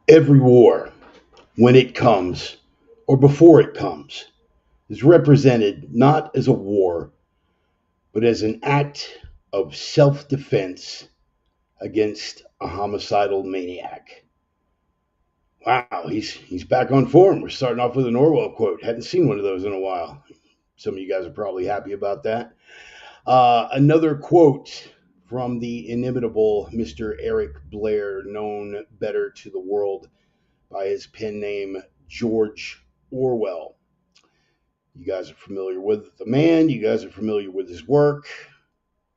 Every war, when it comes or before it comes, is represented not as a war, but as an act of self defense against a homicidal maniac. Wow, he's back on form. We're starting off with an Orwell quote. Hadn't seen one of those in a while. Some of you guys are probably happy about that. Another quote from the inimitable Mr. Eric Blair, known better to the world by his pen name George Orwell. You guys are familiar with the man, you guys are familiar with his work.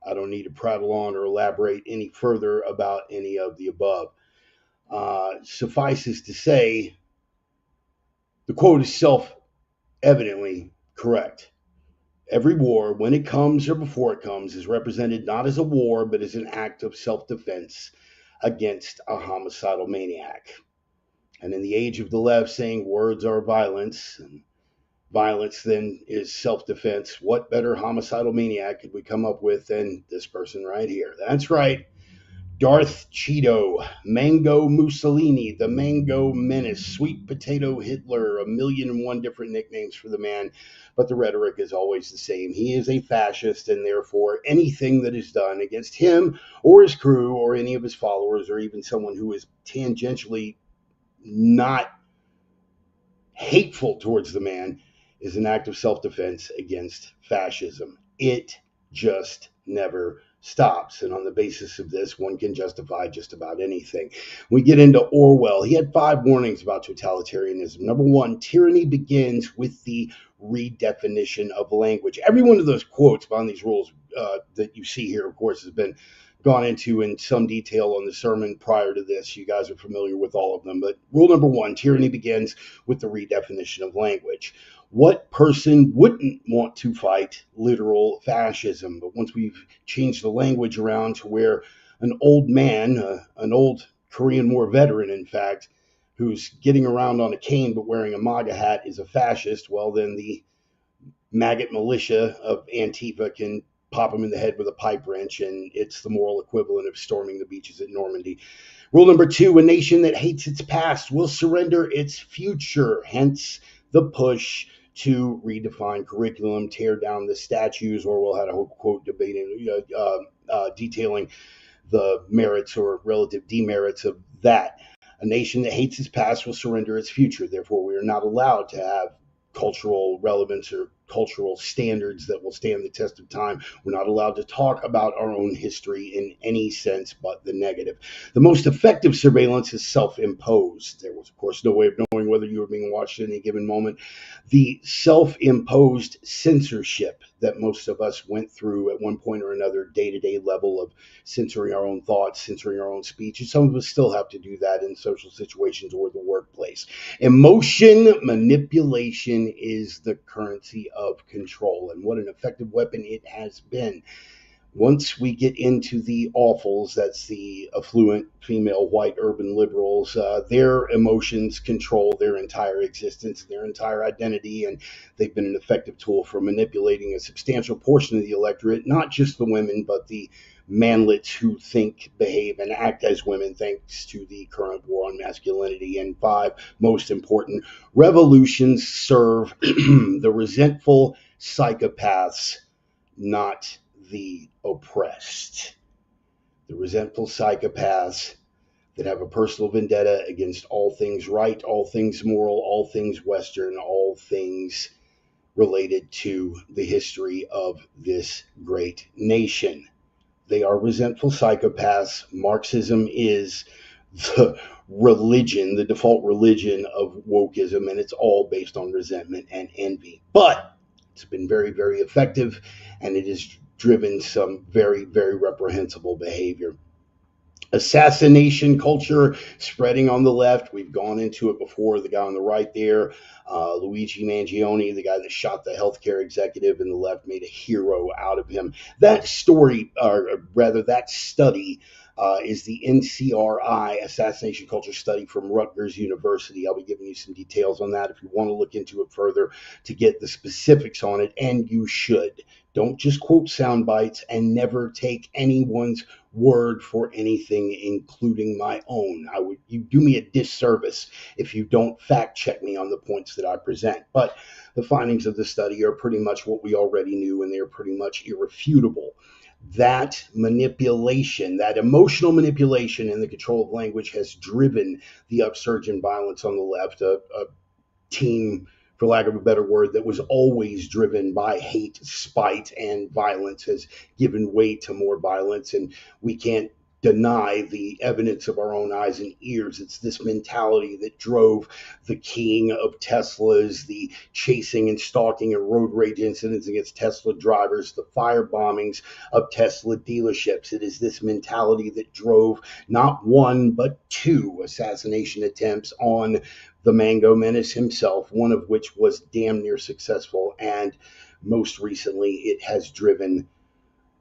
I don't need to prattle on or elaborate any further about any of the above. Suffices to say, the quote is self evidently correct. Every war, when it comes or before it comes, is represented not as a war, but as an act of self defense against a homicidal maniac. And in the age of the left saying words are violence, and violence then is self defense, what better homicidal maniac could we come up with than this person right here? That's right. Darth Cheeto, Mango Mussolini, the Mango Menace, Sweet Potato Hitler, a million and one different nicknames for the man, but the rhetoric is always the same. He is a fascist, and therefore anything that is done against him or his crew or any of his followers or even someone who is tangentially not hateful towards the man is an act of self defense against fascism. It just never stops. And on the basis of this, one can justify just about anything. We get into Orwell. He had 5 warnings about totalitarianism. Number 1, tyranny begins with the redefinition of language. Every one of those quotes on these rules that you see here, of course, has been gone into in some detail on the sermon prior to this. You guys are familiar with all of them. But rule number 1, tyranny begins with the redefinition of language. What person wouldn't want to fight literal fascism? But once we've changed the language around to where an old man, an old Korean War veteran, in fact, who's getting around on a cane but wearing a MAGA hat is a fascist, well, then the maggot militia of Antifa can pop him in the head with a pipe wrench, and it's the moral equivalent of storming the beaches at Normandy. Rule number 2, a nation that hates its past will surrender its future, hence the push to redefine curriculum, tear down the statues. Orwell had a whole quote debating, detailing the merits or relative demerits of that. A nation that hates its past will surrender its future. Therefore, we are not allowed to have cultural relevance or cultural standards that will stand the test of time. We're not allowed to talk about our own history in any sense but the negative. The most effective surveillance is self-imposed. There was, of course, no way of knowing whether you were being watched at any given moment. The self-imposed censorship that most of us went through at one point or another, day-to-day level of censoring our own thoughts, censoring our own speech, and some of us still have to do that in social situations or the workplace. Emotion manipulation is the currency of control, and what an effective weapon it has been. Once we get into the awfuls, that's the affluent female white urban liberals, their emotions control their entire existence, their entire identity, and they've been an effective tool for manipulating a substantial portion of the electorate, not just the women, but the manlets who think, behave, and act as women, thanks to the current war on masculinity. And 5, most important, revolutions serve the resentful psychopaths, not the oppressed. The resentful psychopaths that have a personal vendetta against all things right, all things moral, all things Western, all things related to the history of this great nation. They are resentful psychopaths. Marxism is the religion, the default religion of wokeism, and it's all based on resentment and envy. But it's been very, very effective, and it has driven some very, very reprehensible behavior. Assassination culture spreading on the left. We've gone into it before. The guy on the right there, Luigi Mangione, the guy that shot the healthcare executive in the left, made a hero out of him. That story, or rather that study, is the NCRI Assassination Culture Study from Rutgers University. I'll be giving you some details on that if you want to look into it further to get the specifics on it, and you should. Don't just quote sound bites, and never take anyone's word for anything, including my own. You do me a disservice if you don't fact check me on the points that I present. But the findings of the study are pretty much what we already knew, and they're pretty much irrefutable. That manipulation, that emotional manipulation and the control of language has driven the upsurge in violence on the left. A team, for lack of a better word, that was always driven by hate, spite, and violence has given way to more violence. And we can't deny the evidence of our own eyes and ears. It's this mentality that drove the keying of Teslas, the chasing and stalking and road rage incidents against Tesla drivers, the fire bombings of Tesla dealerships. It is this mentality that drove not one, but two assassination attempts on the Mango Menace himself, one of which was damn near successful. And most recently, it has driven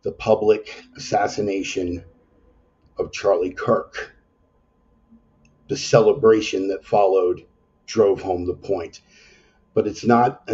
the public assassination of Charlie Kirk. The celebration that followed drove home the point. But it's not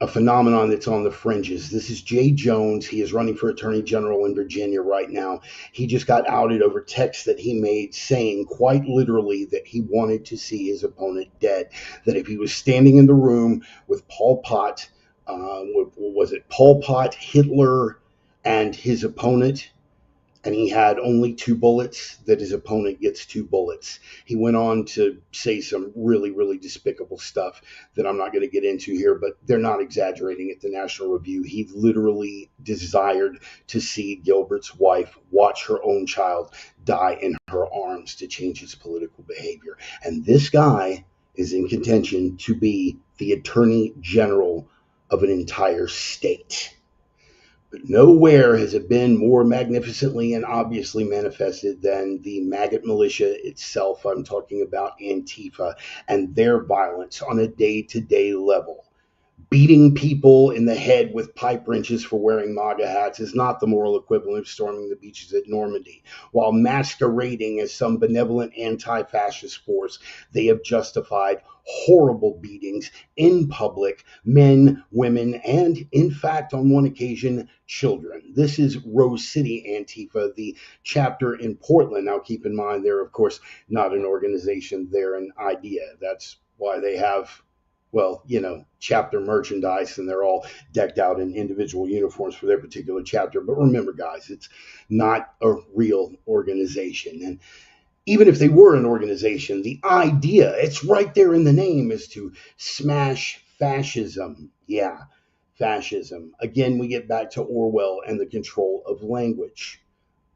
a phenomenon that's on the fringes. This is Jay Jones. He is running for Attorney General in Virginia right now. He just got outed over text that he made saying quite literally that he wanted to see his opponent dead. That if he was standing in the room with Pol Pot, was it Pol Pot, Hitler, and his opponent, and he had only 2 bullets, that his opponent gets 2 bullets. He went on to say some really, really despicable stuff that I'm not going to get into here, but they're not exaggerating at the National Review. He literally desired to see Gilbert's wife watch her own child die in her arms to change his political behavior. And this guy is in contention to be the Attorney General of an entire state. But nowhere has it been more magnificently and obviously manifested than the maggot militia itself. I'm talking about Antifa and their violence on a day-to-day level. Beating people in the head with pipe wrenches for wearing MAGA hats is not the moral equivalent of storming the beaches at Normandy. While masquerading as some benevolent anti-fascist force, they have justified horrible beatings in public, men, women, and, in fact, on one occasion, children. This is Rose City Antifa, the chapter in Portland. Now, keep in mind, they're, of course, not an organization. They're an idea. That's why they have, well, chapter merchandise, and they're all decked out in individual uniforms for their particular chapter. But remember, guys, it's not a real organization. And even if they were an organization, the idea, it's right there in the name, is to smash fascism. Yeah, fascism. Again, we get back to Orwell and the control of language.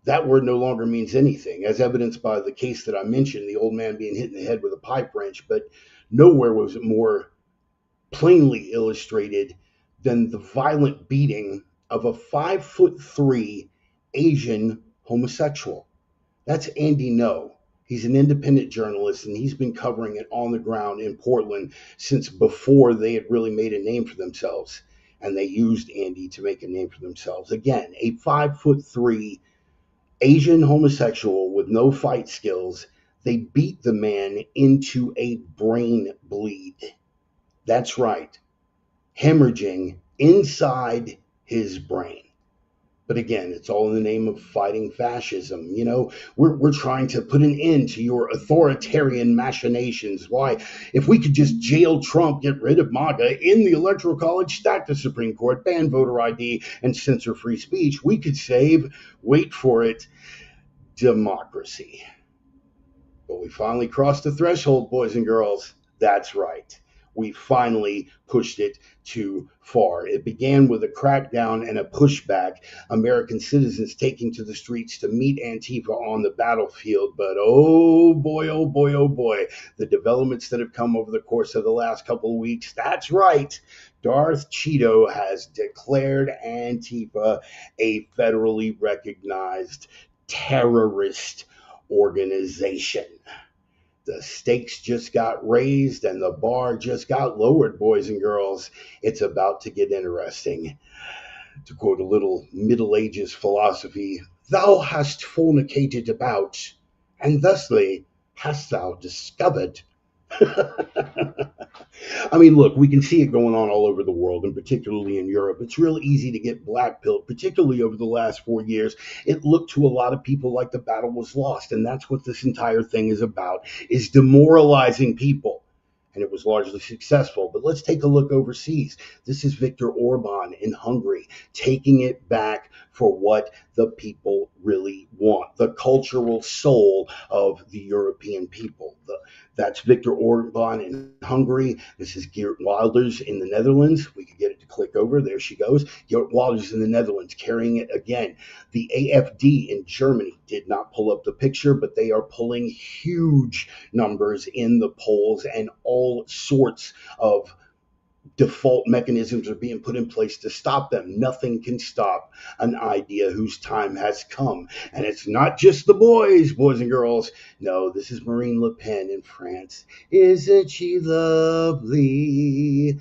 That word no longer means anything, as evidenced by the case that I mentioned, the old man being hit in the head with a pipe wrench. But nowhere was it more plainly illustrated than the violent beating of a 5'3" Asian homosexual. That's Andy No. He's an independent journalist, and he's been covering it on the ground in Portland since before they had really made a name for themselves. And they used Andy to make a name for themselves. Again, a 5'3" Asian homosexual with no fight skills. They beat the man into a brain bleed. That's right, hemorrhaging inside his brain. But again, it's all in the name of fighting fascism. We're trying to put an end to your authoritarian machinations. Why? If we could just jail Trump, get rid of MAGA, in the Electoral College, stack the Supreme Court, ban voter ID, and censor free speech, we could save, wait for it, democracy. But we finally crossed the threshold, boys and girls. That's right. We finally pushed it too far. It began with a crackdown and a pushback, American citizens taking to the streets to meet Antifa on the battlefield. But oh boy, oh boy, oh boy, the developments that have come over the course of the last couple of weeks. That's right. Darth Cheeto has declared Antifa a federally recognized terrorist organization. The stakes just got raised and the bar just got lowered, boys and girls. It's about to get interesting. To quote a little Middle Ages philosophy, thou hast fornicated about, and thusly hast thou discovered. I mean, look, we can see it going on all over the world, and particularly in Europe. It's real easy to get blackpilled, particularly over the last 4 years. It looked to a lot of people like the battle was lost, and that's what this entire thing is about, is demoralizing people. And it was largely successful. But let's take a look overseas. This is Viktor Orban in Hungary, taking it back for what the people really want, the cultural soul of the European people. That's Viktor Orban in Hungary. This is Geert Wilders in the Netherlands. We could get it to click over. There she goes. Geert Wilders in the Netherlands carrying it again. The AFD in Germany did not pull up the picture, but they are pulling huge numbers in the polls, and all sorts of default mechanisms are being put in place to stop them. Nothing can stop an idea whose time has come. And it's not just the boys and girls. No, this is Marine Le Pen in France. Isn't she lovely?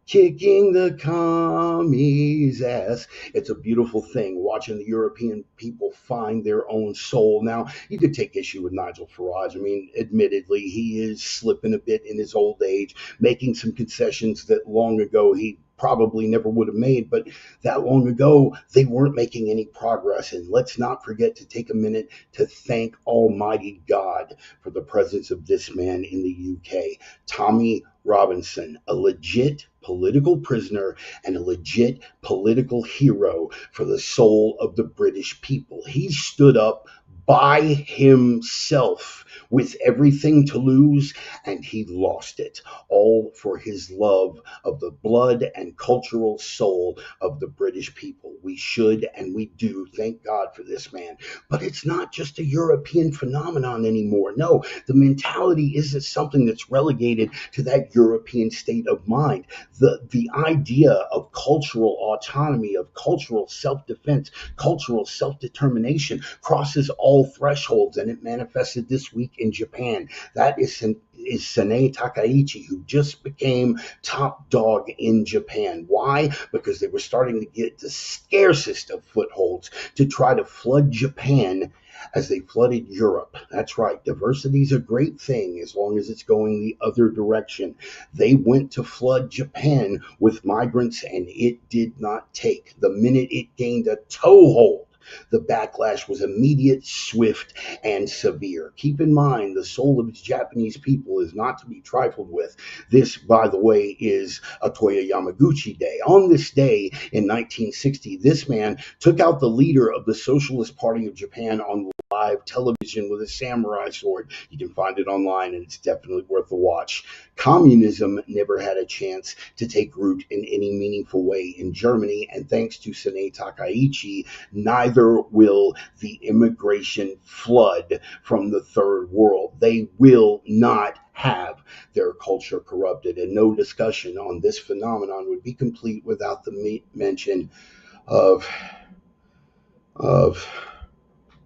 Kicking the commies' ass. It's a beautiful thing watching the European people find their own soul. Now, you could take issue with Nigel Farage. I mean, admittedly, he is slipping a bit in his old age, making some concessions that long ago he probably never would have made, but that long ago they weren't making any progress. And let's not forget to take a minute to thank Almighty God for the presence of this man in the UK, Tommy Robinson, a legit political prisoner and a legit political hero for the soul of the British people. He stood up by himself with everything to lose, and he lost it, all for his love of the blood and cultural soul of the British people. We should and we do thank God for this man. But it's not just a European phenomenon anymore. No, the mentality isn't something that's relegated to that European state of mind. The idea of cultural autonomy, of cultural self-defense, cultural self-determination crosses all thresholds, and it manifested this week in Japan. That is Sanae Takaichi, who just became top dog in Japan. Why? Because they were starting to get the scarcest of footholds to try to flood Japan as they flooded Europe. That's right. Diversity is a great thing as long as it's going the other direction. They went to flood Japan with migrants, and it did not take. The minute it gained a toehold, the backlash was immediate, swift, and severe. Keep in mind, the soul of the Japanese people is not to be trifled with. This, by the way, is Atoya Yamaguchi Day. On this day in 1960, this man took out the leader of the Socialist Party of Japan on live television with a samurai sword. You can find it online, and it's definitely worth a watch. Communism never had a chance to take root in any meaningful way in Germany, and thanks to Sanae Takaichi, neither will the immigration flood from the third world. They will not have their culture corrupted, and no discussion on this phenomenon would be complete without the mention of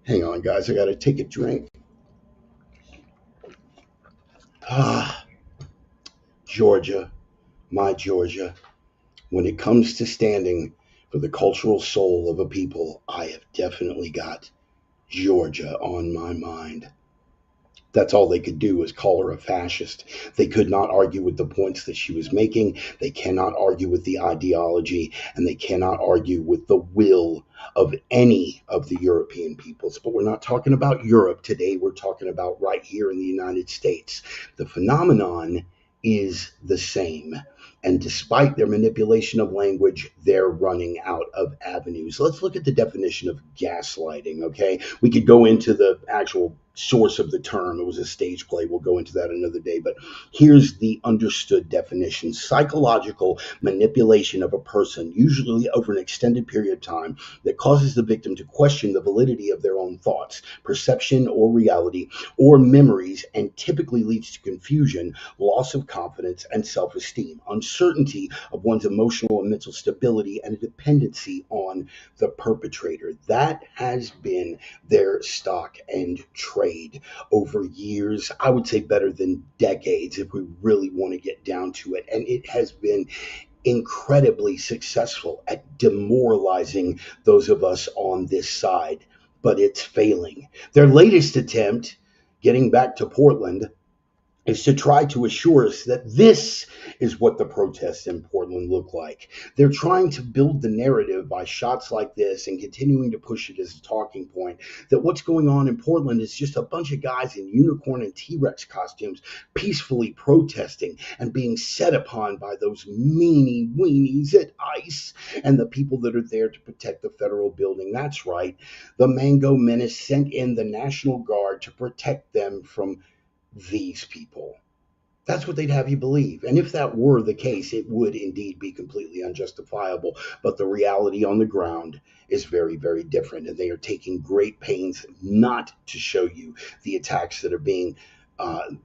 hang on, guys, I gotta take a drink. Georgia, my Georgia. When it comes to standing for the cultural soul of a people, I have definitely got Georgia on my mind. That's all they could do was call her a fascist. They could not argue with the points that she was making. They cannot argue with the ideology, and they cannot argue with the will of any of the European peoples. But we're not talking about Europe today. We're talking about right here in the United States. The phenomenon is the same. And despite their manipulation of language, they're running out of avenues. Let's look at the definition of gaslighting, okay? We could go into the actual source of the term. It was a stage play. We'll go into that another day. But here's the understood definition: psychological manipulation of a person, usually over an extended period of time, that causes the victim to question the validity of their own thoughts, perception or reality, or memories, and typically leads to confusion, loss of confidence and self-esteem, uncertainty of one's emotional and mental stability, and a dependency on the perpetrator. That has been their stock and trade over years. I would say better than decades if we really want to get down to it. And it has been incredibly successful at demoralizing those of us on this side, but it's failing. Their latest attempt, getting back to Portland, is to try to assure us that this is what the protests in Portland look like. They're trying to build the narrative by shots like this and continuing to push it as a talking point that what's going on in Portland is just a bunch of guys in unicorn and T-Rex costumes peacefully protesting and being set upon by those meanie weenies at ICE and the people that are there to protect the federal building. That's right. The Mango Menace sent in the National Guard to protect them from these people. That's what they'd have you believe. And if that were the case, it would indeed be completely unjustifiable. But the reality on the ground is very, very different. And they are taking great pains not to show you the attacks that are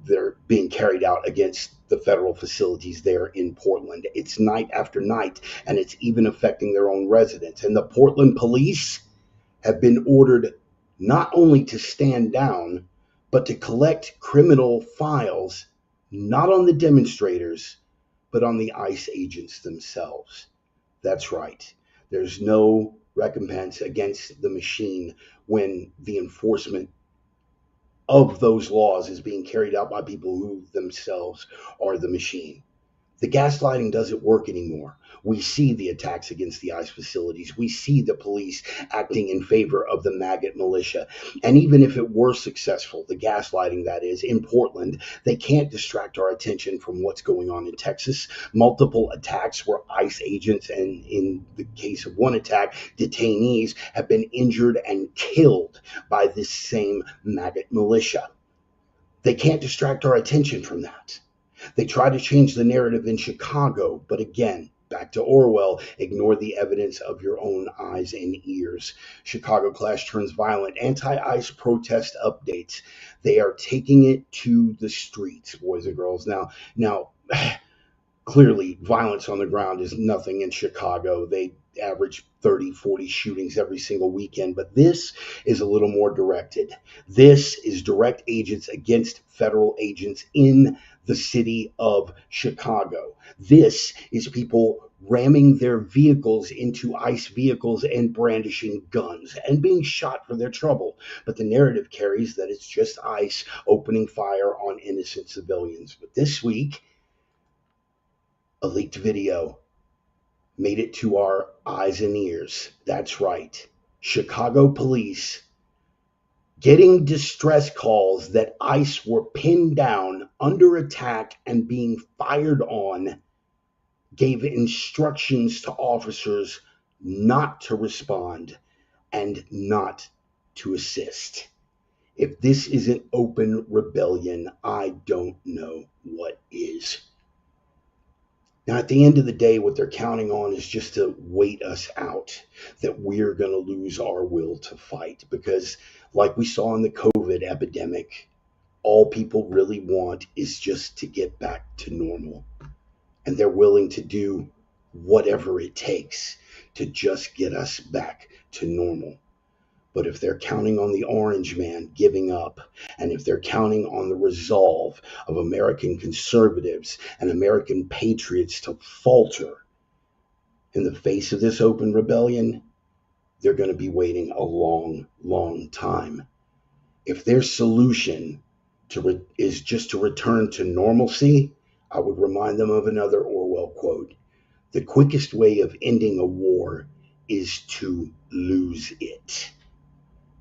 they're being carried out against the federal facilities there in Portland. It's night after night, and it's even affecting their own residents. And the Portland police have been ordered not only to stand down, but to collect criminal files, not on the demonstrators, but on the ICE agents themselves. That's right. There's no recompense against the machine when the enforcement of those laws is being carried out by people who themselves are the machine. The gaslighting doesn't work anymore. We see the attacks against the ICE facilities. We see the police acting in favor of the maggot militia. And even if it were successful, the gaslighting that is, in Portland, they can't distract our attention from what's going on in Texas. Multiple attacks where ICE agents, and in the case of one attack, detainees, have been injured and killed by this same maggot militia. They can't distract our attention from that. They try to change the narrative in Chicago, but again, back to Orwell, ignore the evidence of your own eyes and ears. Chicago clash turns violent. Anti-ICE protest updates. They are taking it to the streets, boys and girls. Now, clearly, violence on the ground is nothing in Chicago. They average 30, 40 shootings every single weekend, but this is a little more directed. This is direct agents against federal agents in the city of Chicago. This is people ramming their vehicles into ICE vehicles and brandishing guns and being shot for their trouble. But the narrative carries that it's just ICE opening fire on innocent civilians. But this week, a leaked video made it to our eyes and ears. That's right. Chicago police getting distress calls that ICE were pinned down, under attack, and being fired on, gave instructions to officers not to respond and not to assist. If this isn't open rebellion, I don't know what is. Now, at the end of the day, what they're counting on is just to wait us out, that we're going to lose our will to fight. Because, like we saw in the COVID epidemic, all people really want is just to get back to normal. And they're willing to do whatever it takes to just get us back to normal. But if they're counting on the orange man giving up, and if they're counting on the resolve of American conservatives and American patriots to falter in the face of this open rebellion, they're going to be waiting a long, long time. If their solution is just to return to normalcy, I would remind them of another Orwell quote. The quickest way of ending a war is to lose it.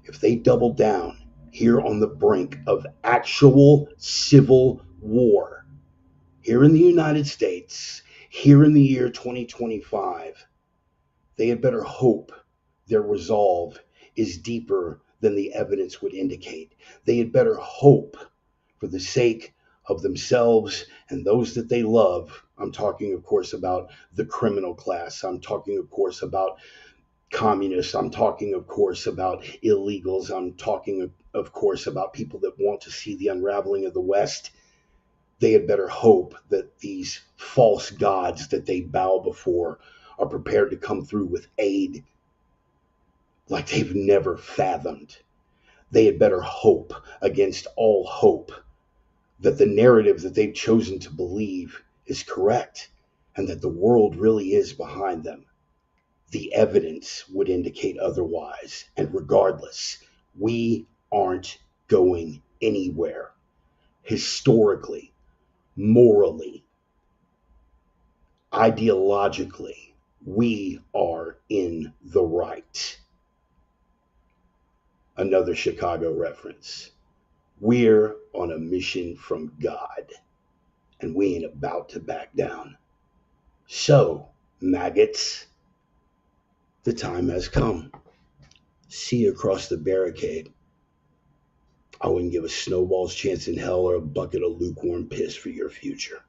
If they double down here on the brink of actual civil war, here in the United States, here in the year 2025, they had better hope their resolve is deeper than the evidence would indicate. They had better hope, for the sake of themselves and those that they love. I'm talking, of course, about the criminal class. I'm talking, of course, about communists. I'm talking, of course, about illegals. I'm talking, of course, about people that want to see the unraveling of the West. They had better hope that these false gods that they bow before are prepared to come through with aid like they've never fathomed. They had better hope against all hope that the narrative that they've chosen to believe is correct and that the world really is behind them. The evidence would indicate otherwise. And regardless, we aren't going anywhere. historically, morally, ideologically, we are in the right. Another Chicago reference. We're on a mission from God, and we ain't about to back down. So, maggots, the time has come. See you across the barricade. I wouldn't give a snowball's chance in hell or a bucket of lukewarm piss for your future.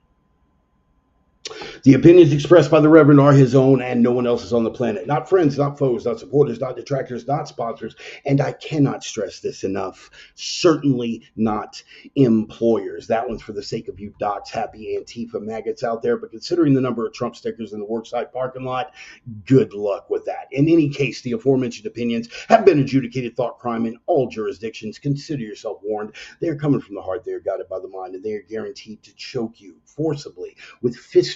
The opinions expressed by the Reverend are his own and no one else's on the planet. Not friends, not foes, not supporters, not detractors, not sponsors. And I cannot stress this enough. Certainly not employers. That one's for the sake of you docs, happy Antifa maggots out there. But considering the number of Trump stickers in the worksite parking lot, good luck with that. In any case, the aforementioned opinions have been adjudicated thought crime in all jurisdictions. Consider yourself warned. They are coming from the heart. They are guided by the mind, and they are guaranteed to choke you forcibly with fistful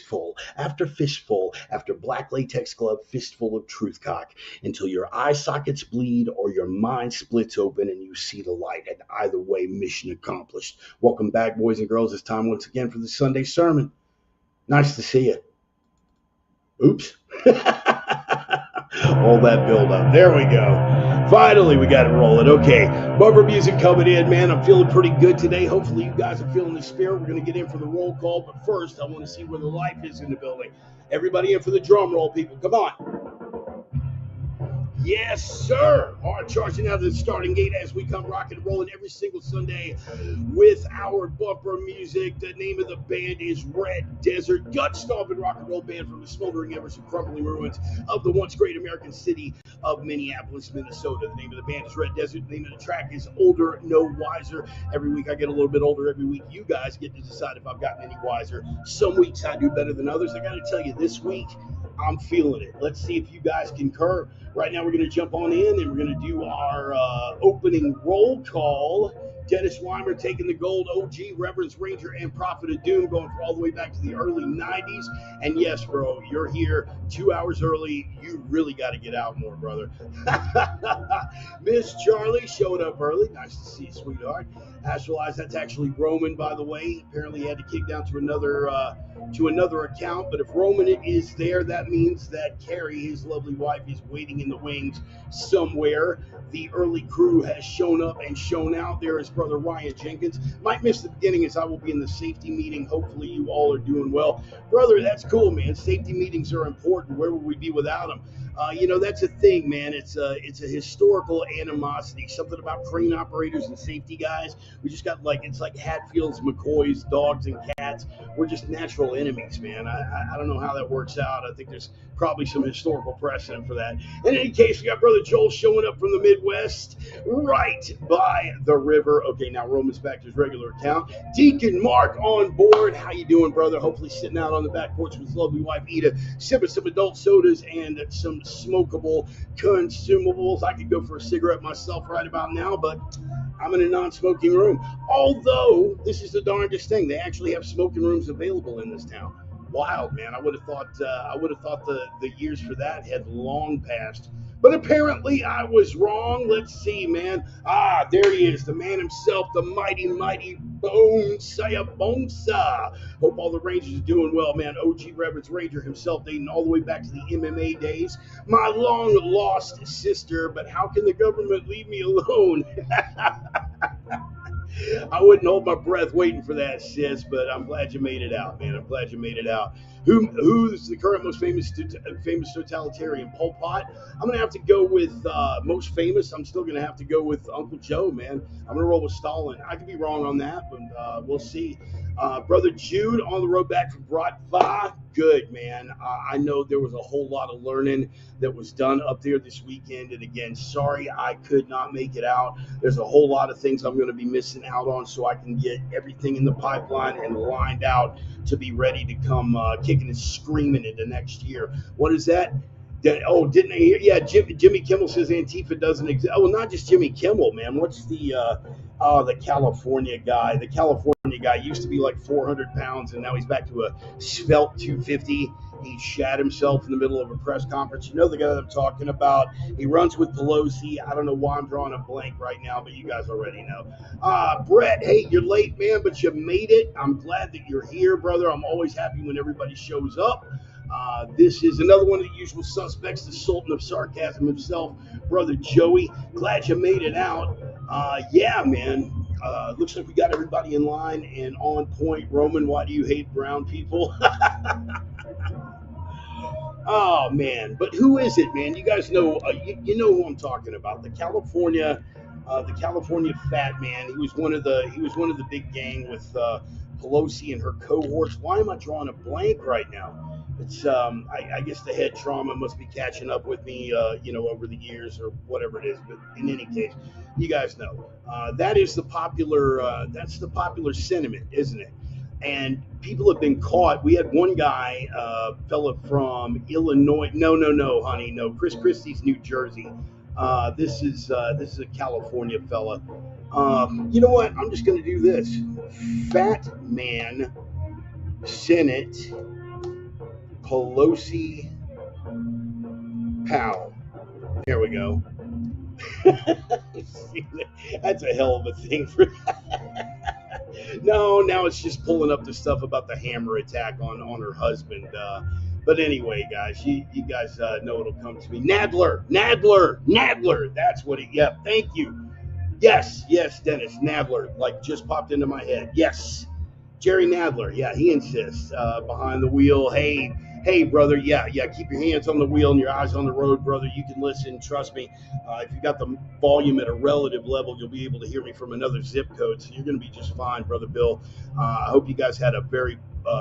after fistful after black latex glove fistful of truth cock until your eye sockets bleed or your mind splits open and you see the light. And either way, mission accomplished. Welcome back, boys and girls. It's time once again for the Sunday sermon. Nice to see you. Oops. All that build up. There we go. Finally, we got it rolling. Okay, bumper music coming in, man. I'm feeling pretty good today. Hopefully, you guys are feeling the spirit. We're going to get in for the roll call, but first, I want to see where the life is in the building. Everybody in for the drum roll, people. Come on. Yes, sir. Hard charging out of the starting gate as we come rocking and rolling every single Sunday with our bumper music. The name of the band is Red Desert, gut-stomping rock and roll band from the smoldering embers and crumbling ruins of the once great American city of Minneapolis, Minnesota. The name of the band is Red Desert. The name of the track is Older, No Wiser. Every week I get a little bit older. Every week you guys get to decide if I've gotten any wiser. Some weeks I do better than others. I got to tell you, this week I'm feeling it. Let's see if you guys concur. Right now, we're going to jump on in and we're going to do our opening roll call. Dennis Weimer taking the gold, OG, Reverence Ranger, and Prophet of Doom, going all the way back to the early 90s. And yes, bro, you're here 2 hours early. You really got to get out more, brother. Miss Charlie showed up early. Nice to see you, sweetheart. Astralize, that's actually Roman, by the way. Apparently, he had to kick down to another account. But if Roman is there, that means that Carrie, his lovely wife, is waiting in the wings somewhere. The early crew has shown up and shown out. There is brother Ryan Jenkins. Might miss the beginning as I will be in the safety meeting. Hopefully you all are doing well. Brother, that's cool, man. Safety meetings are important. Where would we be without them? That's a thing, man. It's a historical animosity. Something about crane operators and safety guys. We just got it's like Hatfields, McCoys, dogs, and cats. We're just natural enemies, man. I don't know how that works out. I think there's probably some historical precedent for that. In any case, we got brother Joel showing up from the Midwest, right by the river. Okay, now Roman's back to his regular account. Deacon Mark on board. How you doing, brother? Hopefully sitting out on the back porch with his lovely wife Ida, sipping some adult sodas and some smokable consumables. I could go for a cigarette myself right about now, but I'm in a non-smoking room. Although this is the darndest thing, they actually have smoking rooms available in this town. Wild, man. I would have thought the years for that had long passed. But apparently I was wrong. Let's see, man. There he is, the man himself, the mighty, mighty Bonsa. Hope all the Rangers are doing well, man. OG Reverence Ranger himself, dating all the way back to the MMA days. My long-lost sister, but how can the government leave me alone? I wouldn't hold my breath waiting for that, sis, but I'm glad you made it out, man. I'm glad you made it out. Who's the current most famous totalitarian? Pol Pot? I'm going to have to go with most famous. I'm still going to have to go with Uncle Joe, man. I'm going to roll with Stalin. I could be wrong on that, but we'll see. Brother Jude on the road back from Bratva. Good, man. I know there was a whole lot of learning that was done up there this weekend. And again, sorry I could not make it out. There's a whole lot of things I'm going to be missing out on so I can get everything in the pipeline and lined out to be ready to come kicking and screaming into next year. What is that? Didn't I hear? Yeah, Jimmy Kimmel says Antifa doesn't exist. Oh, well, not just Jimmy Kimmel, man. What's the California guy? The California guy used to be like 400 pounds, and now he's back to a svelte 250. He shat himself in the middle of a press conference. You know the guy that I'm talking about. He runs with Pelosi. I don't know why I'm drawing a blank right now, but you guys already know. Brett, hey, you're late, man, but you made it. I'm glad that you're here, brother. I'm always happy when everybody shows up. This is another one of the usual suspects, the Sultan of Sarcasm himself, Brother Joey. Glad you made it out. Yeah, man. Looks like we got everybody in line and on point. Roman, why do you hate brown people? Oh man, but who is it, man? You guys know, you know who I'm talking about. The California fat man. He was one of the big gang with Pelosi and her cohorts. Why am I drawing a blank right now? It's I guess the head trauma must be catching up with me, over the years or whatever it is. But in any case, you guys know that's the popular sentiment, isn't it? And people have been caught. We had one guy, fella from Illinois. No, honey, no. Chris Christie's New Jersey. This is a California fella. You know what? I'm just going to do this. Fat man, Senate, Pelosi, Powell. There we go. That's a hell of a thing for. No, now it's just pulling up the stuff about the hammer attack on her husband. But anyway, guys, you guys know it'll come to me. Nadler. That's what he. Yeah, thank you. Yes, Dennis Nadler. Like just popped into my head. Yes, Jerry Nadler. Yeah, he insists. Behind the wheel. Hey, brother. Yeah. Keep your hands on the wheel and your eyes on the road, brother. You can listen. Trust me. If you got the volume at a relative level, you'll be able to hear me from another zip code. So you're going to be just fine, brother Bill. I hope you guys had a very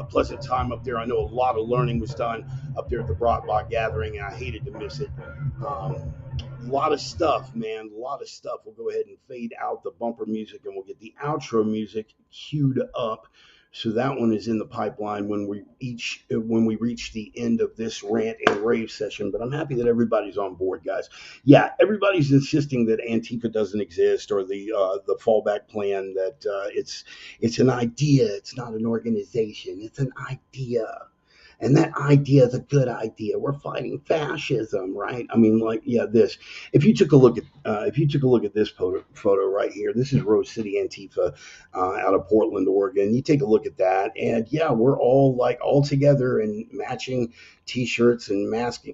pleasant time up there. I know a lot of learning was done up there at the Brockbot gathering, and I hated to miss it. A lot of stuff, man. A lot of stuff. We'll go ahead and fade out the bumper music, and we'll get the outro music queued up. So that one is in the pipeline when we reach the end of this rant and rave session. But I'm happy that everybody's on board, guys. Yeah, everybody's insisting that Antifa doesn't exist, or the fallback plan that it's an idea, it's not an organization, it's an idea. And that idea is a good idea. We're fighting fascism, right? I mean, like, yeah, this. If you took a look at this photo right here, this is Rose City Antifa out of Portland, Oregon. You take a look at that, and yeah, we're all together in matching T-shirts and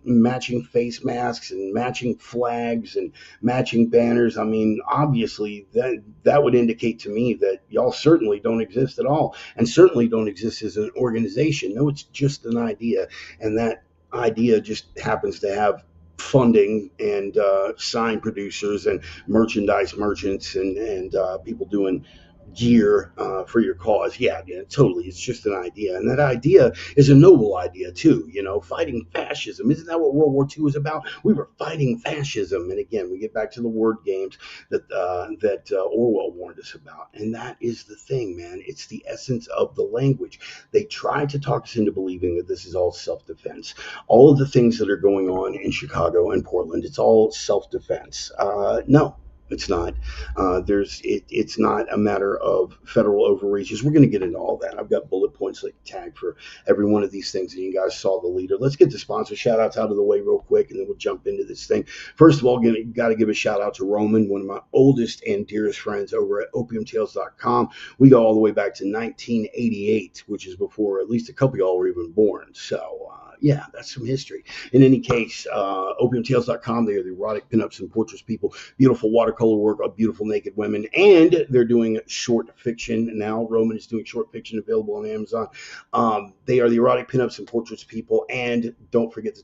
matching face masks and matching flags and matching banners. I mean, obviously that would indicate to me that y'all certainly don't exist at all, and certainly don't exist as an organization. No, it's just an idea, and that idea just happens to have funding and sign producers and merchandise merchants and people doing gear for your cause. Yeah, totally. It's just an idea, and that idea is a noble idea too. Fighting fascism. Isn't that what World War II was about? We were fighting fascism, and again, we get back to the word games that Orwell warned us about, and that is the thing, man. It's the essence of the language. They try to talk us into believing that this is all self-defense. All of the things that are going on in Chicago and Portland, it's all self-defense. No. It's not. It's not a matter of federal overreaches. We're going to get into all that. I've got bullet points like tagged for every one of these things, and you guys saw the leader. Let's get the sponsor shout outs out of the way real quick, and then we'll jump into this thing. First of all, got to give a shout out to Roman, one of my oldest and dearest friends over at opiumtales.com. We go all the way back to 1988, which is before at least a couple of y'all were even born. So, yeah, that's some history. In any case, opiumtales.com, they are the erotic pinups and portraits people, beautiful watercolor work of beautiful naked women, and they're doing short fiction now. Roman is doing short fiction available on Amazon. They are the erotic pinups and portraits people, and don't forget the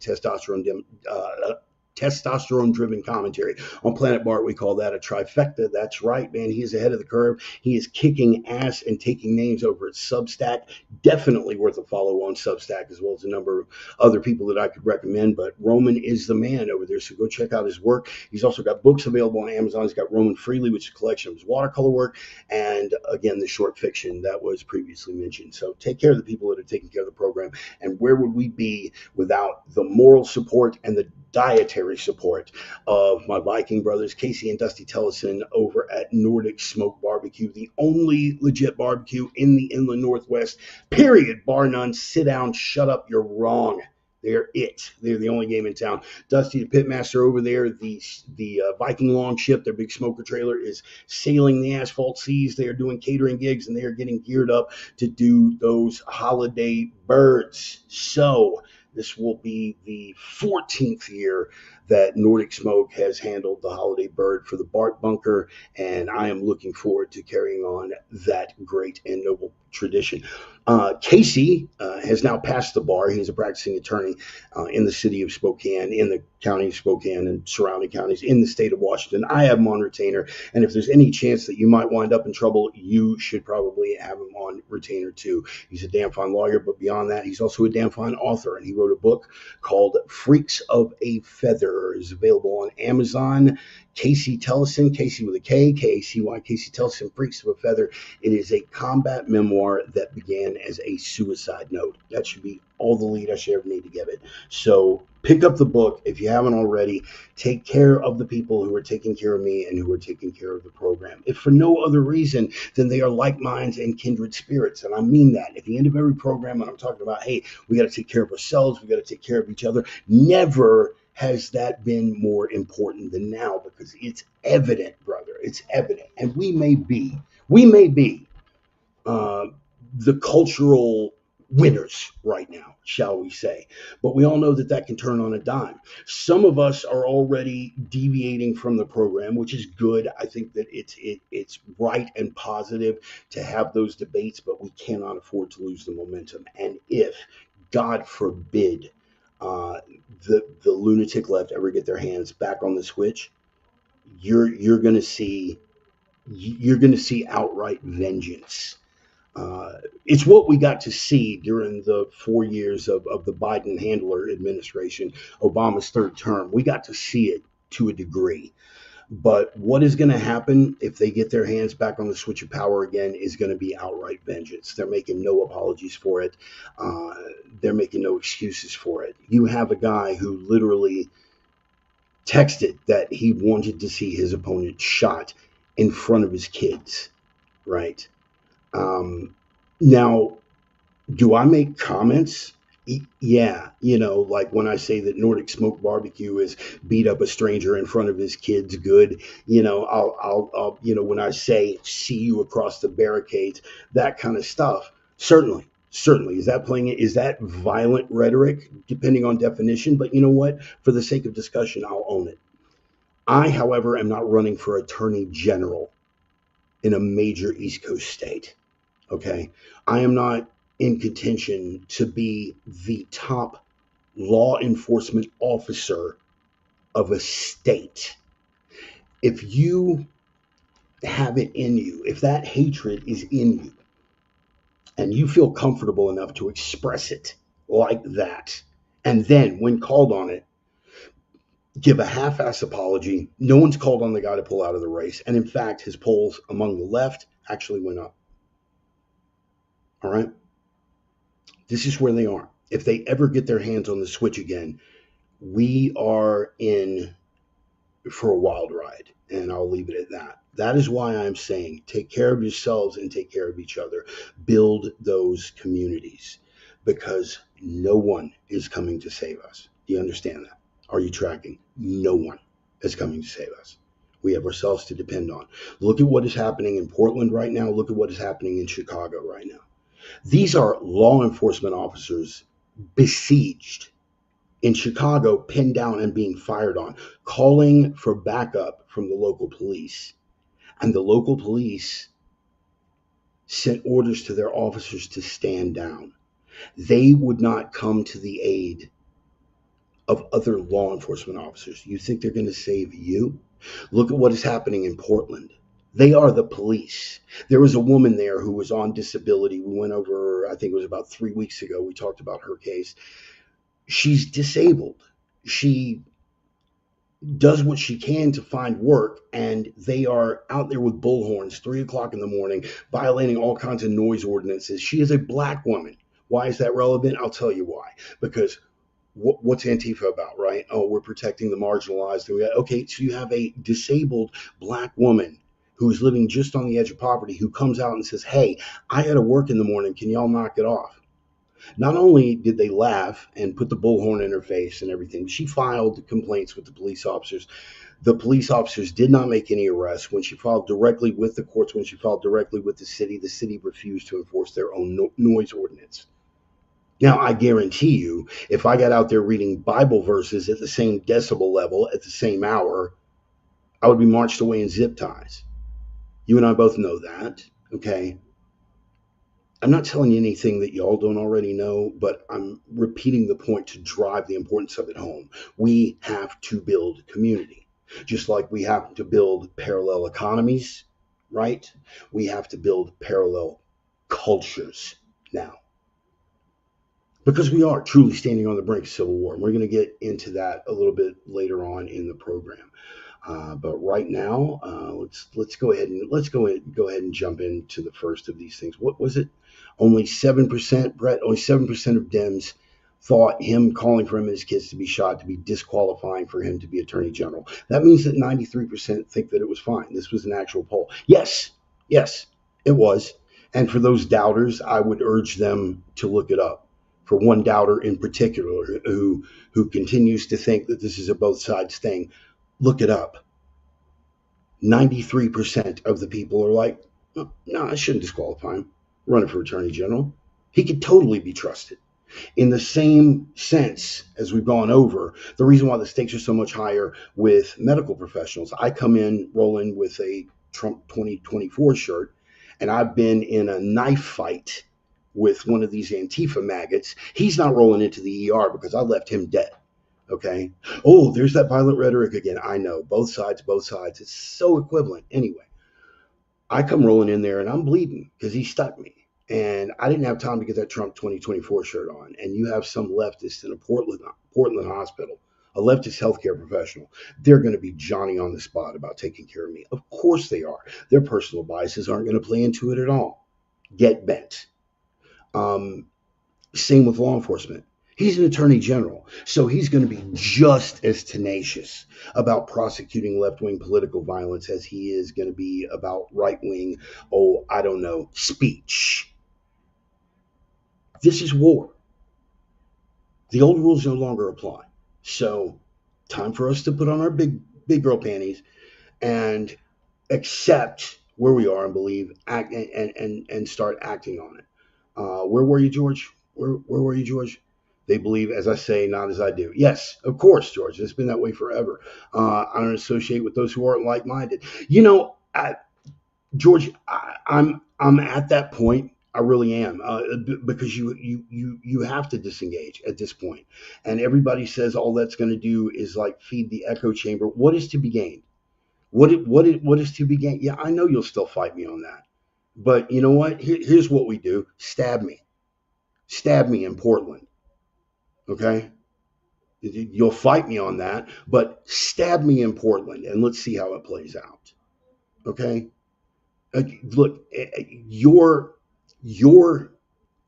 testosterone-driven commentary. On Planet Bart, we call that a trifecta. That's right, man. He is ahead of the curve. He is kicking ass and taking names over at Substack. Definitely worth a follow on Substack, as well as a number of other people that I could recommend. But Roman is the man over there, so go check out his work. He's also got books available on Amazon. He's got Roman Freely, which is a collection of his watercolor work, and again, the short fiction that was previously mentioned. So take care of the people that are taking care of the program. And where would we be without the moral support and the dietary support of my Viking brothers, Casey and Dusty Tellison, over at Nordic Smoke Barbecue, the only legit barbecue in the Inland Northwest, period, bar none. Sit down, shut up, you're wrong. They're it. They're the only game in town. Dusty, the pitmaster over there, the Viking Longship, their big smoker trailer, is sailing the asphalt seas. They are doing catering gigs, and they are getting geared up to do those holiday birds. So this will be the 14th year that Nordic Smoke has handled the holiday bird for the Bart Bunker, and I am looking forward to carrying on that great and noble tradition. Casey has now passed the bar. He's a practicing attorney in the city of Spokane, in the county of Spokane and surrounding counties in the state of Washington. I have him on retainer, and if there's any chance that you might wind up in trouble, you should probably have him on retainer too. He's a damn fine lawyer, but beyond that, he's also a damn fine author, and he wrote a book called Freaks of a Feather. It's available on Amazon. Casey Tellison, Casey with a K, K-A-C-Y, Casey Tellison, Freaks of a Feather. It is a combat memoir that began as a suicide note. That should be all the lead I should ever need to give it. So pick up the book if you haven't already. Take care of the people who are taking care of me and who are taking care of the program, if for no other reason than they are like minds and kindred spirits. And I mean that. At the end of every program, when I'm talking about, hey, we got to take care of ourselves, we got to take care of each other, never has that been more important than now, because it's evident, brother. It's evident. And we may be the cultural winners right now, shall we say. But we all know that that can turn on a dime. Some of us are already deviating from the program, which is good. I think that it's right and positive to have those debates, but we cannot afford to lose the momentum. And if, God forbid, the lunatic left ever get their hands back on the switch, you're going to see outright vengeance. It's what we got to see during the 4 years of the Biden handler administration, Obama's third term. We got to see it to a degree. But what is going to happen if they get their hands back on the switch of power again is going to be outright vengeance. They're making no apologies for it. They're making no excuses for it. You have a guy who literally texted that he wanted to see his opponent shot in front of his kids, right? Now, do I make comments? Yeah, like when I say that Nordic Smoke Barbecue is beat up a stranger in front of his kids, good. I'll when I say see you across the barricades, that kind of stuff. Certainly. Is that violent rhetoric, depending on definition? But you know what? For the sake of discussion, I'll own it. I, however, am not running for Attorney General in a major East Coast state. Okay, I am not in contention to be the top law enforcement officer of a state. If you have it in you, if that hatred is in you, and you feel comfortable enough to express it like that, and then when called on it, give a half-ass apology. No one's called on the guy to pull out of the race, and in fact, his polls among the left actually went up. All right? This is where they are. If they ever get their hands on the switch again, we are in for a wild ride, and I'll leave it at that. That is why I'm saying take care of yourselves and take care of each other. Build those communities, because no one is coming to save us. Do you understand that? Are you tracking? No one is coming to save us. We have ourselves to depend on. Look at what is happening in Portland right now. Look at what is happening in Chicago right now. These are law enforcement officers besieged in Chicago, pinned down and being fired on, calling for backup from the local police. And the local police sent orders to their officers to stand down. They would not come to the aid of other law enforcement officers. You think they're going to save you? Look at what is happening in Portland. They are the police. There was a woman there who was on disability. We went over, I think it was about 3 weeks ago. We talked about her case. She's disabled. She does what she can to find work, and they are out there with bullhorns 3 o'clock in the morning, violating all kinds of noise ordinances. She is a black woman. Why is that relevant? I'll tell you why. Because what's Antifa about, right? Oh, we're protecting the marginalized. Okay, so you have a disabled black woman who's living just on the edge of poverty who comes out and says, hey, I got to work in the morning. Can y'all knock it off? Not only did they laugh and put the bullhorn in her face and everything, she filed complaints with the police officers. The police officers did not make any arrests. When she filed directly with the courts, when she filed directly with the city refused to enforce their own noise ordinance. Now, I guarantee you, if I got out there reading Bible verses at the same decibel level at the same hour, I would be marched away in zip ties. You and I both know that, okay? I'm not telling you anything that y'all don't already know, but I'm repeating the point to drive the importance of it home. We have to build community, just like we have to build parallel economies, right? We have to build parallel cultures now, because we are truly standing on the brink of civil war. And we're going to get into that a little bit later on in the program. But right now, let's go ahead and jump into the first of these things. What was it? Only 7%, Brett. Only 7% of Dems thought him calling for him and his kids to be shot to be disqualifying for him to be Attorney General. That means that 93% think that it was fine. This was an actual poll. Yes, it was. And for those doubters, I would urge them to look it up. For one doubter in particular who continues to think that this is a both sides thing, look it up. 93% of the people are like, oh, no, I shouldn't disqualify him. Running for Attorney General. He could totally be trusted. In the same sense as we've gone over, the reason why the stakes are so much higher with medical professionals. I come in rolling with a Trump 2024 shirt, and I've been in a knife fight with one of these Antifa maggots. He's not rolling into the ER because I left him dead. Okay. Oh, there's that violent rhetoric again. I know. Both sides. It's so equivalent. Anyway, I come rolling in there and I'm bleeding because he stuck me. And I didn't have time to get that Trump 2024 shirt on. And you have some leftist in a Portland hospital, a leftist healthcare professional. They're going to be Johnny on the spot about taking care of me. Of course they are. Their personal biases aren't going to play into it at all. Get bent. Same with law enforcement. He's an attorney general, so he's going to be just as tenacious about prosecuting left-wing political violence as he is going to be about right-wing, speech. This is war. The old rules no longer apply. So time for us to put on our big girl panties and accept where we are and believe, act, and start acting on it. Where were you, George? Where were you, George? They believe, as I say, not as I do. Yes, of course, George. It's been that way forever. I don't associate with those who aren't like-minded. George, I'm at that point. I really am, because you have to disengage at this point. And everybody says all that's going to do is like feed the echo chamber. What is to be gained? What is to be gained? Yeah, I know you'll still fight me on that. But you know what? Here's what we do. Stab me in Portland. Okay? You'll fight me on that, but stab me in Portland and let's see how it plays out. Okay? Look, your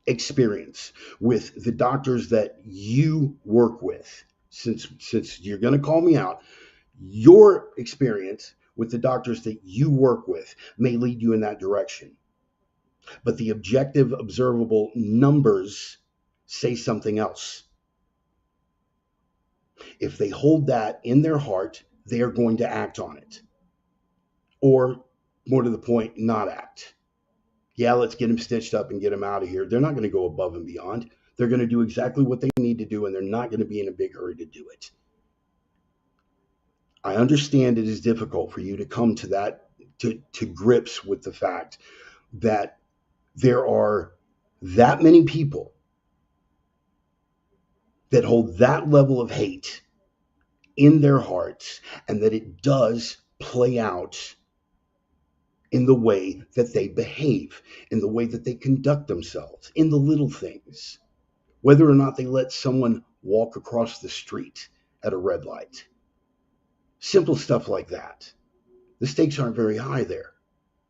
experience with the doctors that you work with, since you're going to call me out, your experience with the doctors that you work with may lead you in that direction. But the objective, observable numbers say something else. If they hold that in their heart, they are going to act on it. Or, more to the point, not act. Yeah, let's get them stitched up and get them out of here. They're not going to go above and beyond. They're going to do exactly what they need to do, and they're not going to be in a big hurry to do it. I understand it is difficult for you to come to that, to grips with the fact that there are that many people that hold that level of hate in their hearts, and that it does play out in the way that they behave, in the way that they conduct themselves, in the little things, whether or not they let someone walk across the street at a red light. Simple stuff like that. The stakes aren't very high there.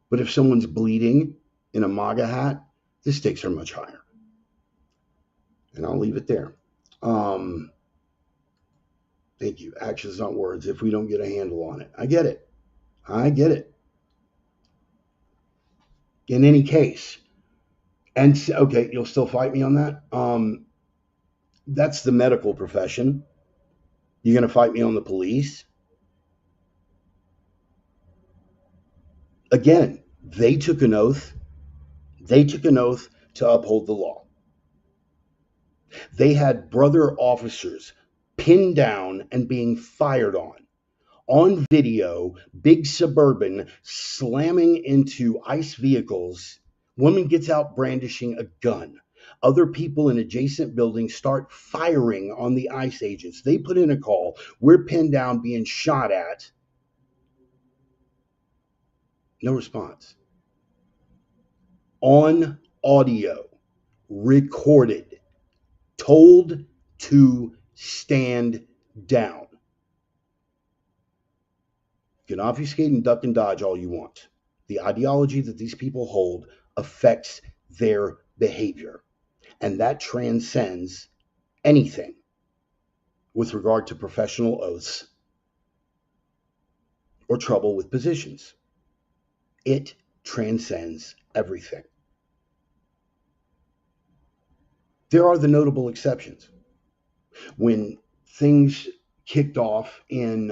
But if someone's bleeding in a MAGA hat, the stakes are much higher. And I'll leave it there. Thank you. Actions, not words, if we don't get a handle on it. I get it. I get it. In any case, and okay, you'll still fight me on that? That's the medical profession. You're going to fight me on the police? Again, they took an oath. They took an oath to uphold the law. They had brother officers pinned down and being fired on video, big Suburban slamming into ICE vehicles. Woman gets out brandishing a gun. Other people in adjacent buildings start firing on the ICE agents. They put in a call. We're pinned down, being shot at. No response. On audio, recorded, told to stand down. You can obfuscate and duck and dodge all you want. The ideology that these people hold affects their behavior, and that transcends anything with regard to professional oaths or trouble with positions. It transcends everything. There are the notable exceptions. When things kicked off in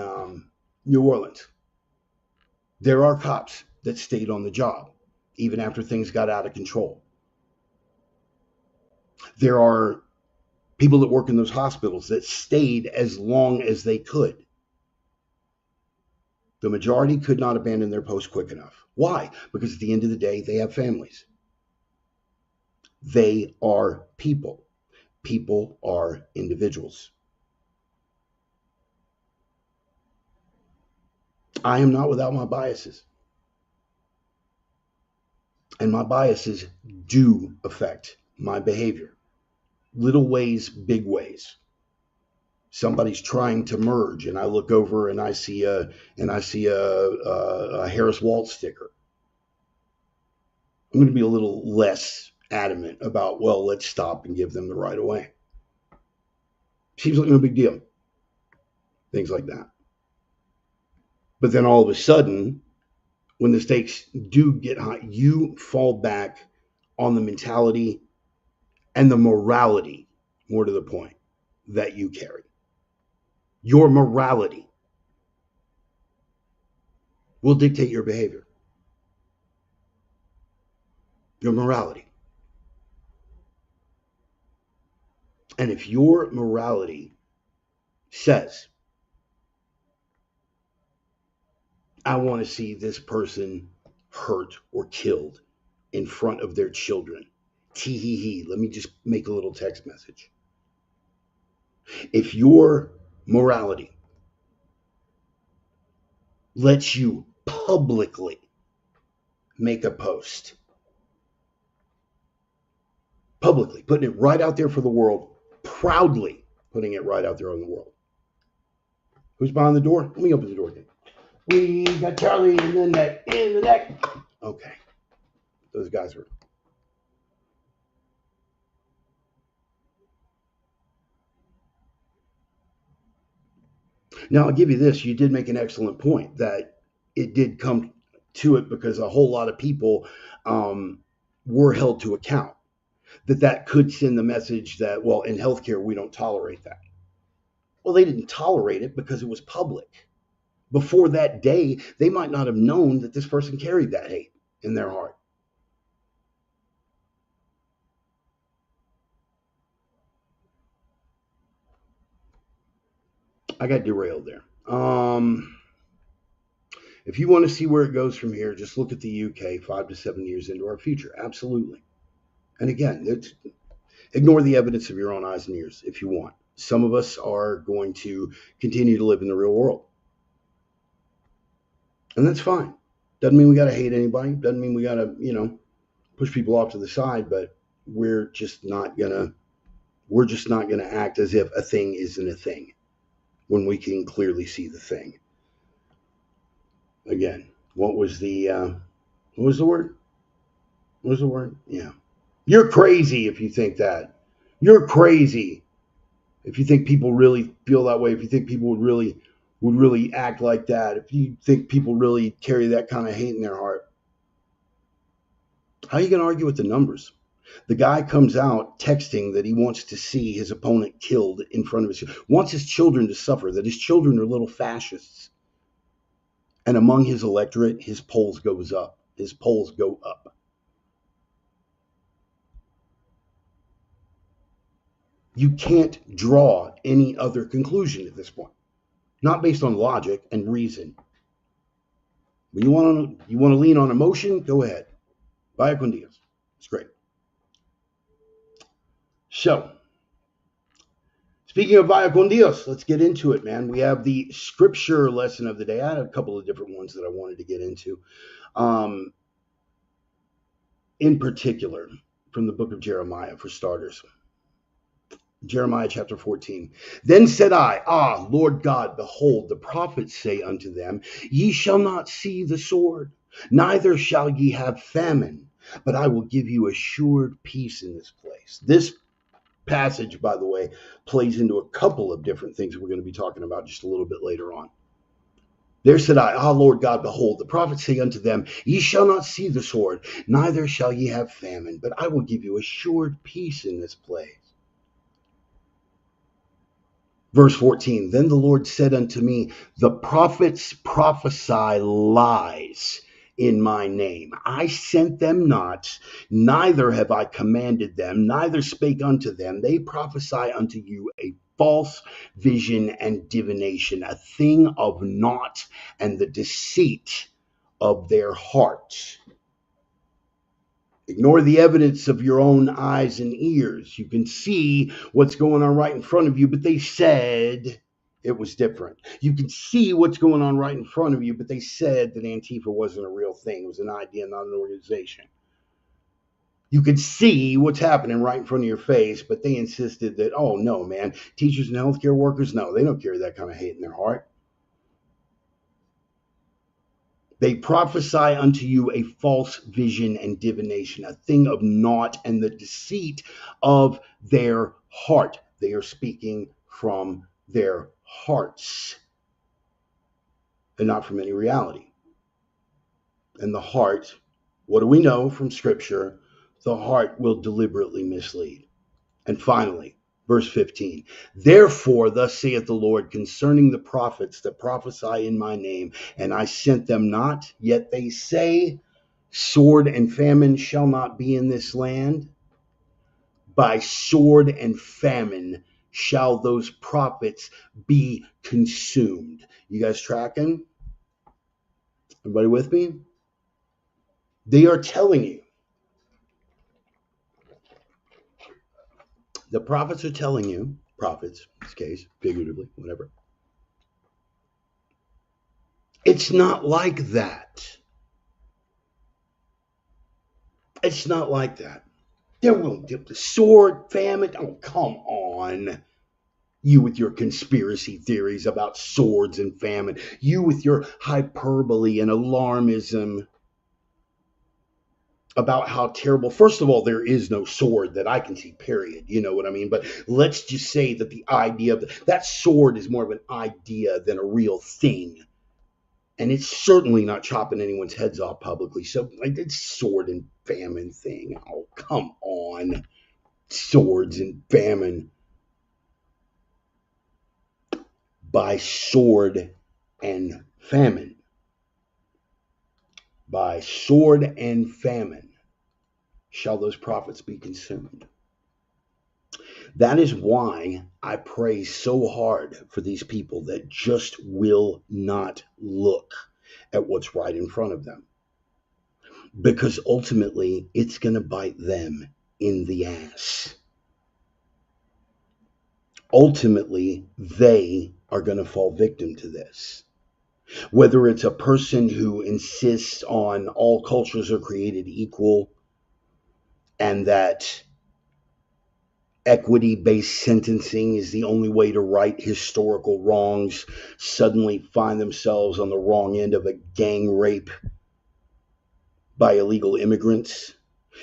New Orleans, there are cops that stayed on the job, even after things got out of control. There are people that work in those hospitals that stayed as long as they could. The majority could not abandon their post quick enough. Why? Because at the end of the day, they have families. They are people. People are individuals. I am not without my biases. And my biases do affect my behavior. Little ways, big ways. Somebody's trying to merge, and I look over and I see a Harris Waltz sticker. I'm going to be a little less adamant about, well, let's stop and give them the right of way. Seems like no big deal. Things like that. But then all of a sudden, when the stakes do get high, you fall back on the mentality and the morality, more to the point, that you carry. Your morality will dictate your behavior. Your morality. And if your morality says, I want to see this person hurt or killed in front of their children, tee-hee-hee, let me just make a little text message. If your morality lets you publicly make a post, publicly, putting it right out there for the world, proudly putting it right out there on the world. Who's behind the door? Let me open the door again. We got Charlie in the neck. Okay. Those guys are. Now, I'll give you this. You did make an excellent point that it did come to it because a whole lot of people were held to account. That could send the message that, well, in healthcare, we don't tolerate that. Well, they didn't tolerate it because it was public. Before that day, they might not have known that this person carried that hate in their heart. I got derailed there. If you want to see where it goes from here, just look at the UK 5 to 7 years into our future. Absolutely. And again, ignore the evidence of your own eyes and ears if you want. Some of us are going to continue to live in the real world. And that's fine. Doesn't mean we got to hate anybody. Doesn't mean we got to, push people off to the side, but we're just not going to act as if a thing isn't a thing when we can clearly see the thing. Again, what was the word? What was the word? Yeah. You're crazy if you think that. You're crazy if you think people really feel that way, if you think people would really act like that, if you think people really carry that kind of hate in their heart. How are you going to argue with the numbers? The guy comes out texting that he wants to see his opponent killed in front of his, wants his children to suffer, that his children are little fascists. And among his electorate, his polls goes up. His polls go up. You can't draw any other conclusion at this point, not based on logic and reason. But you want to lean on emotion? Go ahead. Vaya con Dios. It's great. So, speaking of Vaya con Dios, let's get into it, man. We have the scripture lesson of the day. I had a couple of different ones that I wanted to get into. In particular, from the book of Jeremiah, for starters. Jeremiah chapter 14. Then said I, Lord God, behold, the prophets say unto them, ye shall not see the sword, neither shall ye have famine, but I will give you assured peace in this place. This passage, by the way, plays into a couple of different things we're going to be talking about just a little bit later on. There said I, Lord God, behold, the prophets say unto them, ye shall not see the sword, neither shall ye have famine, but I will give you assured peace in this place. Verse 14, then the Lord said unto me, the prophets prophesy lies in my name. I sent them not, neither have I commanded them, neither spake unto them. They prophesy unto you a false vision and divination, a thing of naught and the deceit of their hearts. Ignore the evidence of your own eyes and ears. You can see what's going on right in front of you, but they said it was different. You can see what's going on right in front of you, but they said that Antifa wasn't a real thing. It was an idea, not an organization. You could see what's happening right in front of your face, but they insisted that, oh, no, man, teachers and healthcare workers, no, they don't carry that kind of hate in their heart. They prophesy unto you a false vision and divination, a thing of naught and the deceit of their heart. They are speaking from their hearts and not from any reality. And the heart, what do we know from Scripture? The heart will deliberately mislead. And finally, verse 15, therefore, thus saith the Lord concerning the prophets that prophesy in my name, and I sent them not, yet they say, sword and famine shall not be in this land. By sword and famine shall those prophets be consumed. You guys tracking? Everybody with me? They are telling you. The prophets are telling you, prophets in this case, figuratively, whatever. It's not like that. It's not like that. There will dip the sword, famine. Oh, come on. You with your conspiracy theories about swords and famine. You with your hyperbole and alarmism about how terrible. First of all, there is no sword that I can see, period. You know what I mean? But let's just say that the idea of that sword is more of an idea than a real thing. And it's certainly not chopping anyone's heads off publicly. So like it's sword and famine thing. Oh, come on. Swords and famine. By sword and famine. By sword and famine shall those prophets be consumed. That is why I pray so hard for these people that just will not look at what's right in front of them. Because ultimately, it's going to bite them in the ass. ultimately they are going to fall victim to this. Whether it's a person who insists on all cultures are created equal and that equity based sentencing is the only way to right historical wrongs, suddenly find themselves on the wrong end of a gang rape by illegal immigrants.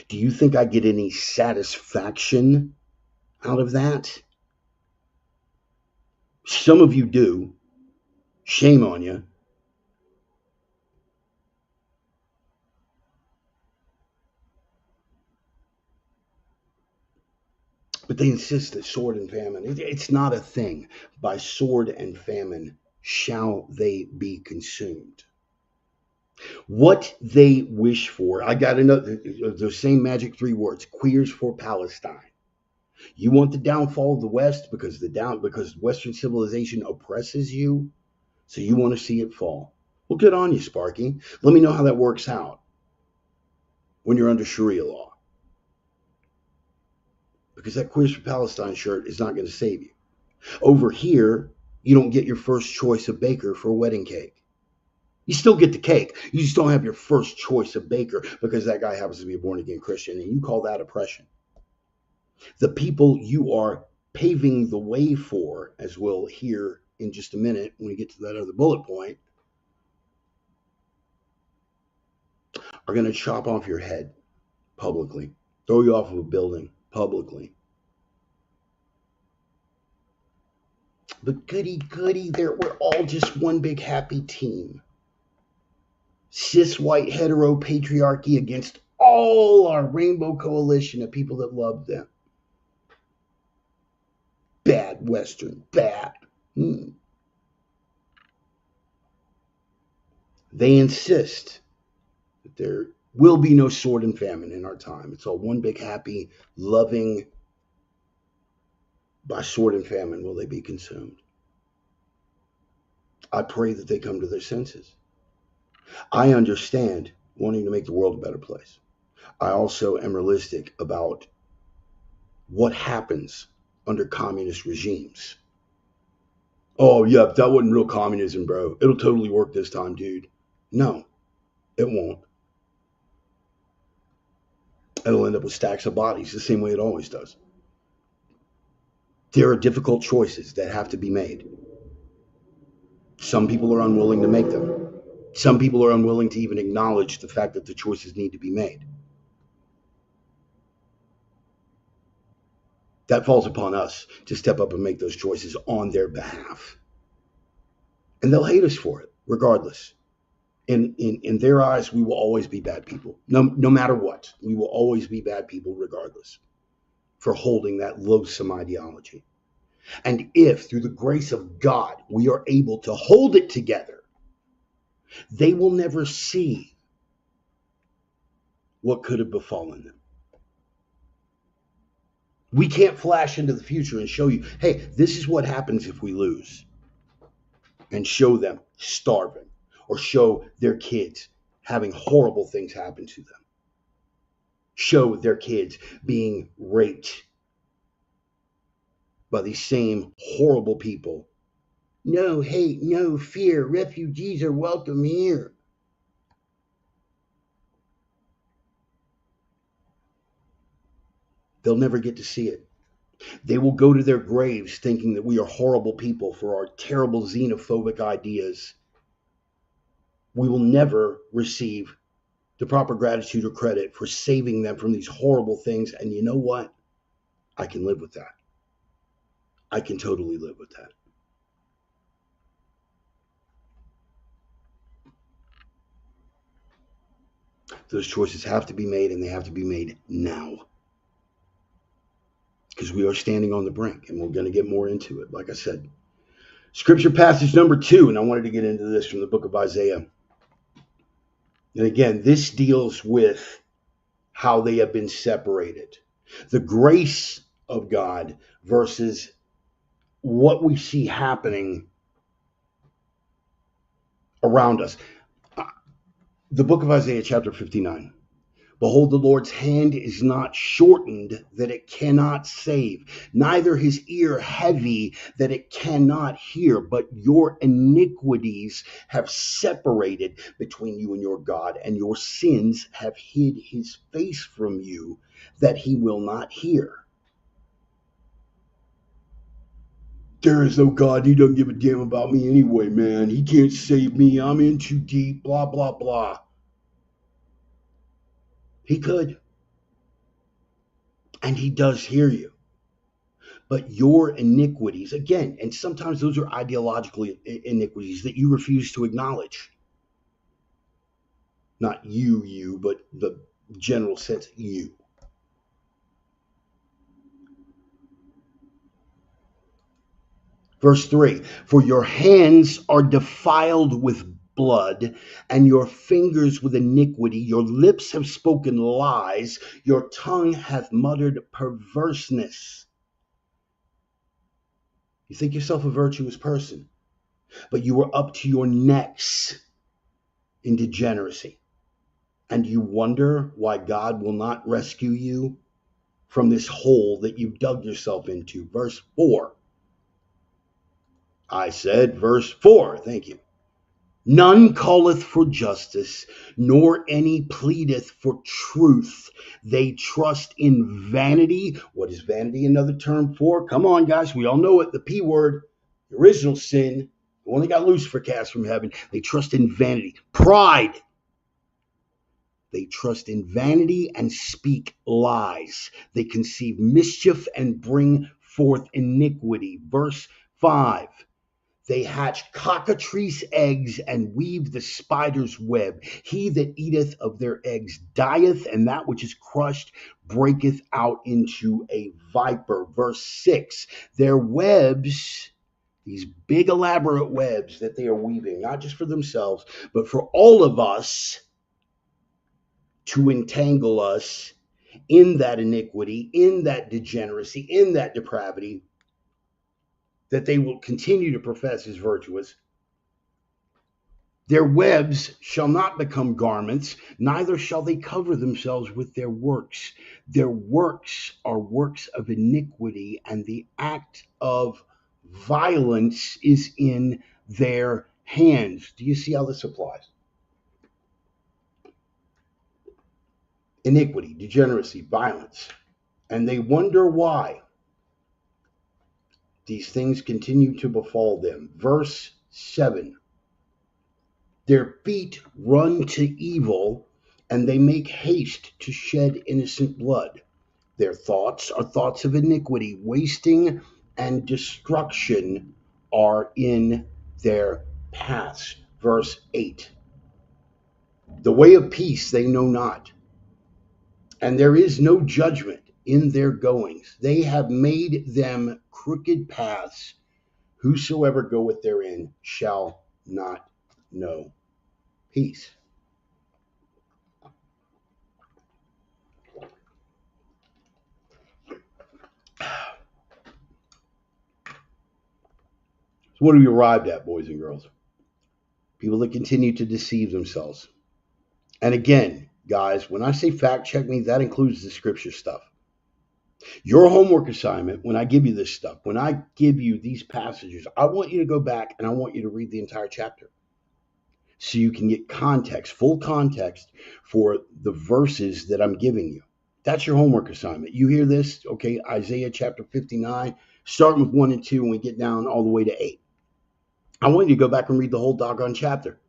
Do you think I get any satisfaction out of that? Some of you do. Shame on you. But they insist that sword and famine, it's not a thing. By sword and famine shall they be consumed. What they wish for, I got another, those same magic three words, queers for Palestine. You want the downfall of the West because Western civilization oppresses you, so you want to see it fall. Well, good on you, Sparky. Let me know how that works out when you're under Sharia law. Because that Queers for Palestine shirt is not going to save you. Over here, you don't get your first choice of baker for a wedding cake. You still get the cake. You just don't have your first choice of baker because that guy happens to be a born again Christian, and you call that oppression. The people you are paving the way for, as we'll hear in just a minute when we get to that other bullet point, are going to chop off your head publicly, throw you off of a building publicly. But goody, we're all just one big happy team. Cis, white, hetero patriarchy against all our rainbow coalition of people that love them. Bad Western, bad. They insist that there will be no sword and famine in our time. It's all one big happy, loving. By sword and famine will they be consumed. I pray that they come to their senses. I understand wanting to make the world a better place. I also am realistic about what happens under communist regimes. Oh, yeah, that wasn't real communism, bro. It'll totally work this time, dude. No, it won't. It'll end up with stacks of bodies the same way it always does. There are difficult choices that have to be made. Some people are unwilling to make them. Some people are unwilling to even acknowledge the fact that the choices need to be made. That falls upon us to step up and make those choices on their behalf. And they'll hate us for it, regardless. In their eyes, we will always be bad people. No matter what, we will always be bad people, regardless, for holding that loathsome ideology. And if, through the grace of God, we are able to hold it together, they will never see what could have befallen them. We can't flash into the future and show you, hey, this is what happens if we lose. And show them starving or show their kids having horrible things happen to them. Show their kids being raped by these same horrible people. No hate, no fear. Refugees are welcome here. They'll never get to see it. They will go to their graves thinking that we are horrible people for our terrible xenophobic ideas. We will never receive the proper gratitude or credit for saving them from these horrible things. And you know what? I can live with that. I can totally live with that. Those choices have to be made, and they have to be made now. Because we are standing on the brink, and we're going to get more into it. Like I said, scripture passage number 2, and I wanted to get into this from the book of Isaiah. And again, this deals with how they have been separated. The grace of God versus what we see happening around us. The book of Isaiah, chapter 59. Behold, the Lord's hand is not shortened that it cannot save, neither his ear heavy that it cannot hear, but your iniquities have separated between you and your God, and your sins have hid his face from you that he will not hear. There is no God. He doesn't give a damn about me anyway, man. He can't save me. I'm in too deep, blah, blah, blah. He could. And he does hear you. But your iniquities, again, and sometimes those are ideological iniquities that you refuse to acknowledge. Not you, but the general sense, you. Verse 3, for your hands are defiled with blood, and your fingers with iniquity. Your lips have spoken lies. Your tongue hath muttered perverseness. You think yourself a virtuous person, but you were up to your necks in degeneracy. And you wonder why God will not rescue you from this hole that you've dug yourself into. Verse 4. I said verse 4. Thank you. None calleth for justice, nor any pleadeth for truth. They trust in vanity. What is vanity another term for? Come on, guys. We all know it. The P word, the original sin, the one that got Lucifer cast from heaven. They trust in vanity. Pride. They trust in vanity and speak lies. They conceive mischief and bring forth iniquity. Verse 5. They hatch cockatrice eggs and weave the spider's web. He that eateth of their eggs dieth, and that which is crushed breaketh out into a viper. Verse 6. Their webs, these big elaborate webs that they are weaving, not just for themselves, but for all of us, to entangle us in that iniquity, in that degeneracy, in that depravity, that they will continue to profess as virtuous. Their webs shall not become garments, neither shall they cover themselves with their works. Their works are works of iniquity, and the act of violence is in their hands. Do you see how this applies? Iniquity, degeneracy, violence. And they wonder why these things continue to befall them. Verse 7. Their feet run to evil, and they make haste to shed innocent blood. Their thoughts are thoughts of iniquity. Wasting and destruction are in their paths. Verse 8. The way of peace they know not, and there is no judgment in their goings. They have made them crooked paths. Whosoever goeth therein shall not know peace. So what have we arrived at, boys and girls? People that continue to deceive themselves. And again, guys, when I say fact check me, that includes the scripture stuff. Your homework assignment, when I give you this stuff, when I give you these passages, I want you to go back and I want you to read the entire chapter, so you can get context, full context for the verses that I'm giving you. That's your homework assignment. You hear this, okay, Isaiah chapter 59, starting with 1 and 2, and we get down all the way to 8. I want you to go back and read the whole doggone chapter.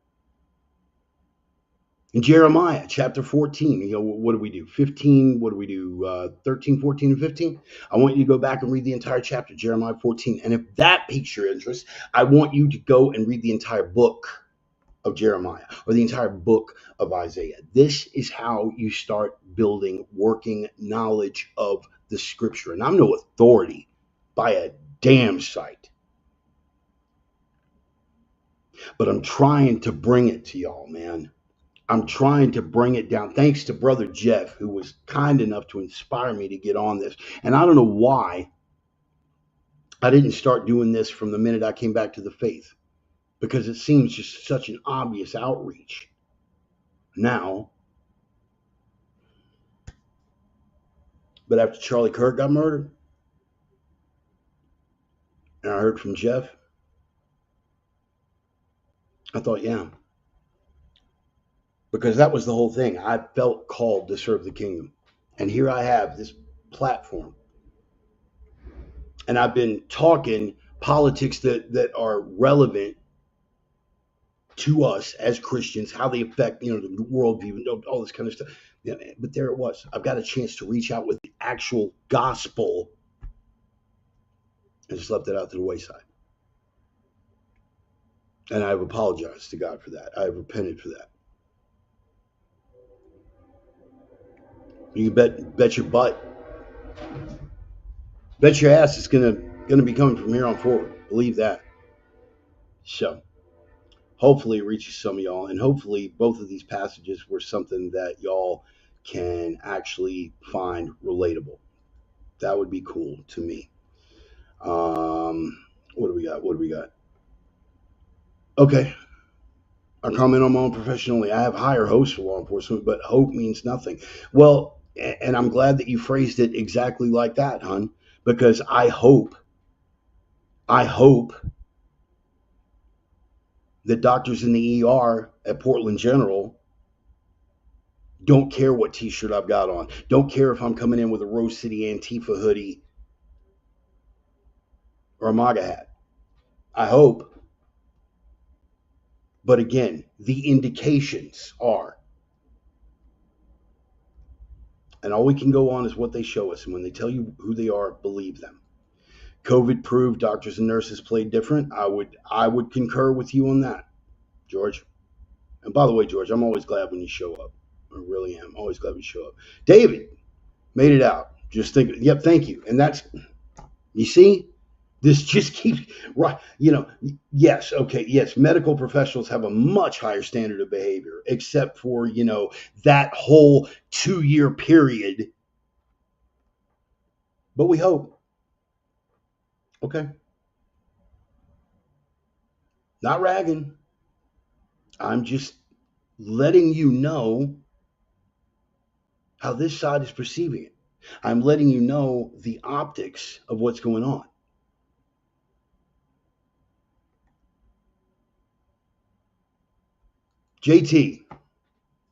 In Jeremiah chapter 14, what do we do? 15, what do we do? 13, 14, and 15? I want you to go back and read the entire chapter, Jeremiah 14. And if that piques your interest, I want you to go and read the entire book of Jeremiah or the entire book of Isaiah. This is how you start building working knowledge of the scripture. And I'm no authority by a damn sight, but I'm trying to bring it to y'all, man. I'm trying to bring it down. Thanks to Brother Jeff, who was kind enough to inspire me to get on this. And I don't know why I didn't start doing this from the minute I came back to the faith, because it seems just such an obvious outreach. Now, But after Charlie Kirk got murdered, and I heard from Jeff, I thought, yeah, because that was the whole thing. I felt called to serve the kingdom. And here I have this platform. And I've been talking politics that are relevant to us as Christians, how they affect, the worldview, all this kind of stuff. Yeah, but there it was. I've got a chance to reach out with the actual gospel and just left it out to the wayside. And I've apologized to God for that. I've repented for that. You can bet your butt, bet your ass it's gonna be coming from here on forward. Believe that. So hopefully it reaches some of y'all, and hopefully both of these passages were something that y'all can actually find relatable. That would be cool to me. What do we got? What do we got? Okay. I comment on my own professionally. I have higher hopes for law enforcement, but hope means nothing. Well, and I'm glad that you phrased it exactly like that, hon, because I hope that doctors in the ER at Portland General don't care what t-shirt I've got on. Don't care if I'm coming in with a Rose City Antifa hoodie or a MAGA hat. I hope. But again, the indications are, and all we can go on is what they show us. And when they tell you who they are, believe them. COVID proved doctors and nurses played different. I would concur with you on that, George. And by the way, George, I'm always glad when you show up. I really am. Always glad when you show up. David made it out. Just think, yep, thank you. And that's, you see, this just keeps, right, yes, okay, yes, medical professionals have a much higher standard of behavior, except for, that whole 2-year period. But we hope. Okay. Not ragging. I'm just letting you know how this side is perceiving it. I'm letting you know the optics of what's going on. JT,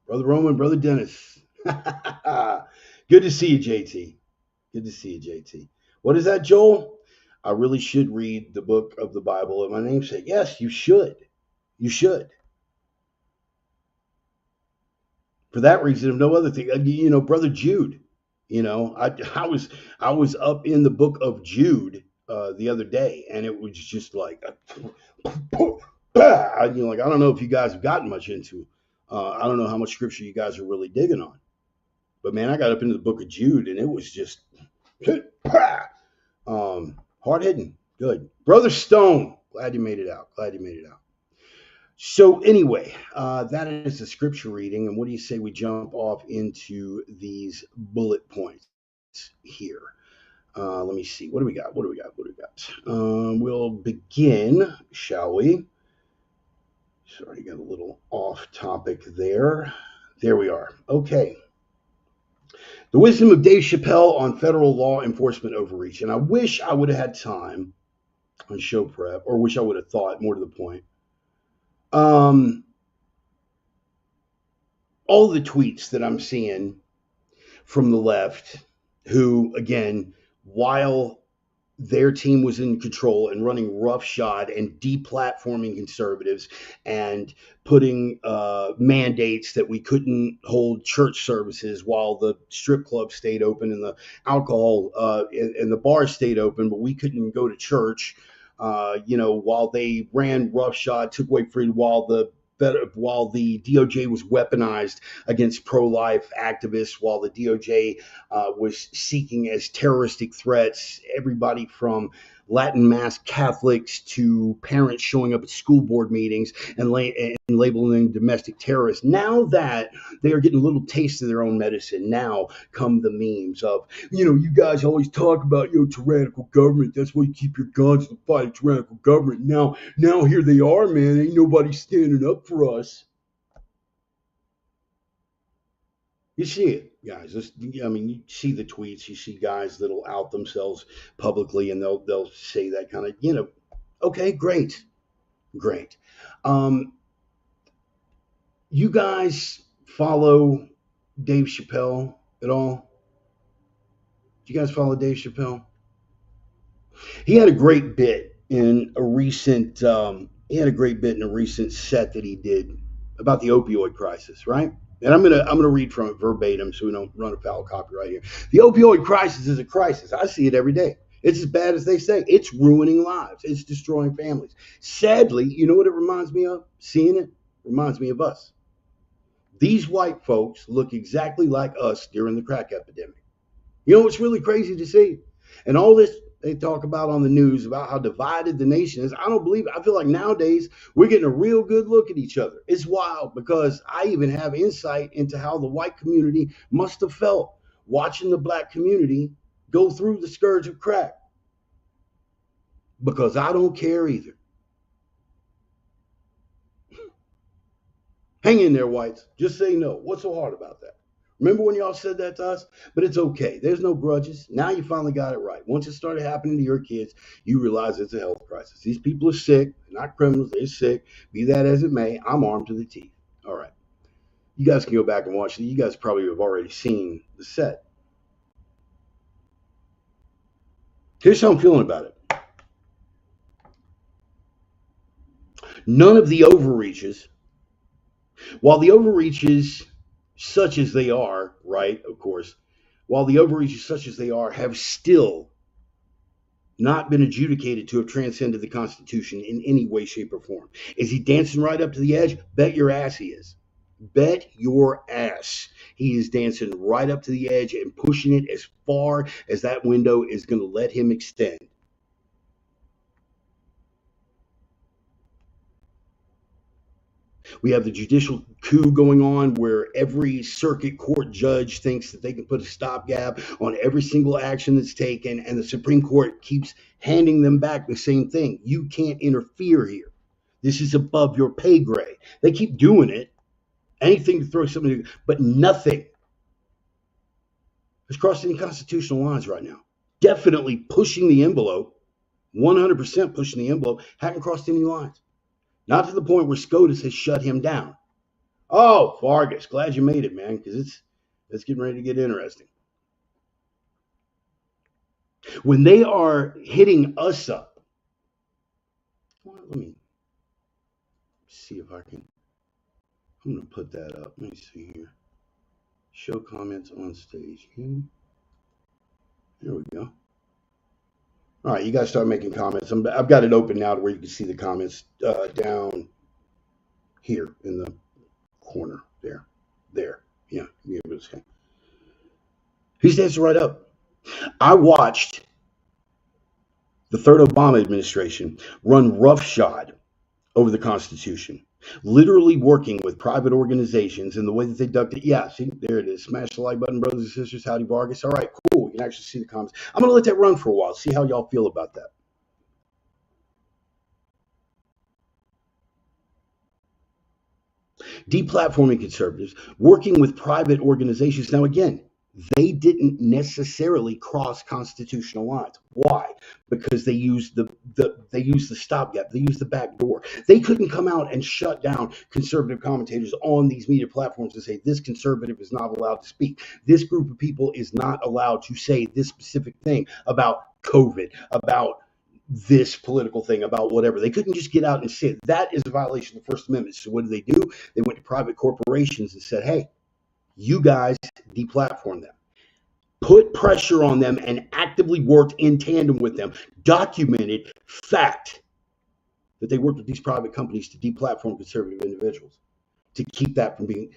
Brother Roman, Brother Dennis. Good to see you, JT. Good to see you, JT. What is that, Joel? I really should read the book of the Bible at my namesake. Yes, you should. You should. For that reason, if no other thing, Brother Jude. I was up in the book of Jude the other day, and it was just like, I don't know if you guys have gotten much into. I don't know how much scripture you guys are really digging on, but man, I got up into the book of Jude, and it was just hard hitting. Good, Brother Stone. Glad you made it out. So anyway, that is the scripture reading, and what do you say we jump off into these bullet points here? Let me see. What do we got? We'll begin, shall we? Sorry, got a little off topic there. There we are. Okay. The wisdom of Dave Chappelle on federal law enforcement overreach. And I wish I would have had time on show prep, or wish I would have thought more to the point. All the tweets that I'm seeing from the left, who, again, while their team was in control and running roughshod and deplatforming conservatives and putting mandates that we couldn't hold church services while the strip club stayed open and the alcohol and the bars stayed open, but we couldn't go to church, while they ran roughshod, took away freedom, while the DOJ was weaponized against pro-life activists, while the DOJ was seeking as terroristic threats everybody from Latin Mass Catholics to parents showing up at school board meetings and labeling them domestic terrorists. Now that they are getting a little taste of their own medicine, now come the memes of, you guys always talk about, tyrannical government. That's why you keep your guns to fight a tyrannical government. Now here they are, man. Ain't nobody standing up for us. You see it, guys. I mean, you see the tweets. You see guys that'll out themselves publicly, and they'll say that kind of, okay, great, great. Um, you guys follow Dave Chappelle at all? Do you guys follow Dave Chappelle? He had a great bit in a recent. He had a great bit in a recent set that he did about the opioid crisis, right? And I'm gonna read from it verbatim so we don't run afoul of copyright here. The opioid crisis is a crisis. I see it every day. It's as bad as they say. It's ruining lives. It's destroying families. Sadly, you know what it reminds me of? Seeing it reminds me of us. These white folks look exactly like us during the crack epidemic. You know what's really crazy to see? And all this they talk about on the news about how divided the nation is. I don't believe it. I feel like nowadays we're getting a real good look at each other. It's wild because I even have insight into how the white community must have felt watching the black community go through the scourge of crack, because I don't care either. Hang in there, whites. Just say no. What's so hard about that? Remember when y'all said that to us? But it's okay. There's no grudges. Now you finally got it right. Once it started happening to your kids, you realize it's a health crisis. These people are sick. They're not criminals. They're sick. Be that as it may, I'm armed to the teeth. All right. You guys can go back and watch it. You guys probably have already seen the set. Here's how I'm feeling about it. None of the overreaches, while the overreaches, such as they are, right, of course, while the overreaches, such as they are, have still not been adjudicated to have transcended the Constitution in any way, shape, or form. Is he dancing right up to the edge? Bet your ass he is. Bet your ass he is dancing right up to the edge and pushing it as far as that window is going to let him extend. We have the judicial coup going on where every circuit court judge thinks that they can put a stopgap on every single action that's taken, and the Supreme Court keeps handing them back the same thing. You can't interfere here. This is above your pay grade. They keep doing it. Anything to throw something, but nothing has crossed any constitutional lines right now. Definitely pushing the envelope, 100% pushing the envelope, haven't crossed any lines. Not to the point where SCOTUS has shut him down. Oh, Vargas, glad you made it, man, because it's getting ready to get interesting. When they are hitting us up, well, let me see if I can. I'm going to put that up. Let me see here. Show comments on stage. There we go. All right, you guys start making comments. I've got it open now to where you can see the comments down here in the corner. There. Yeah. He's dancing right up. I watched the third Obama administration run roughshod over the Constitution, literally working with private organizations in the way that they ducked it. Yeah, see, there it is. Smash the like button, brothers and sisters. Howdy, Vargas. All right, cool. You can actually see the comments. I'm going to let that run for a while, see how y'all feel about that. Deplatforming conservatives, working with private organizations. Now, again, they didn't necessarily cross constitutional lines. Why? Because they used the stopgap. They used the back door. They couldn't come out and shut down conservative commentators on these media platforms and say this conservative is not allowed to speak. This group of people is not allowed to say this specific thing about COVID, about this political thing, about whatever. They couldn't just get out and say it. That is a violation of the First Amendment. So what do? They went to private corporations and said, hey, you guys deplatform them. Put pressure on them and actively worked in tandem with them. Documented fact that they worked with these private companies to deplatform conservative individuals, to keep that from being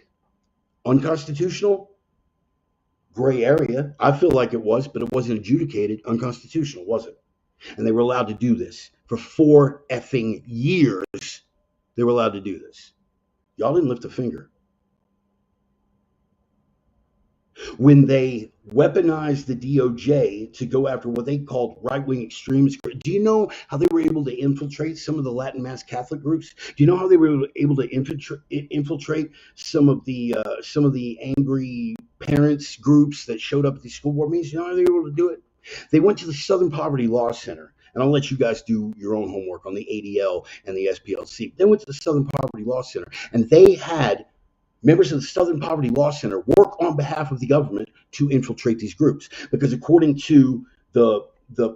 unconstitutional. Gray area. I feel like it was, but it wasn't adjudicated unconstitutional, was it? And they were allowed to do this for 4 effing years. They were allowed to do this. Y'all didn't lift a finger. When they weaponized the DOJ to go after what they called right-wing extremists. Do you know how they were able to infiltrate some of the Latin Mass Catholic groups? Do you know how they were able to infiltrate some of the angry parents groups that showed up at these school board meetings? You know how they were able to do it? They went to the Southern Poverty Law Center. And I'll let you guys do your own homework on the ADL and the SPLC. They went to the Southern Poverty Law Center, and they had members of the Southern Poverty Law Center work on behalf of the government to infiltrate these groups. Because according to the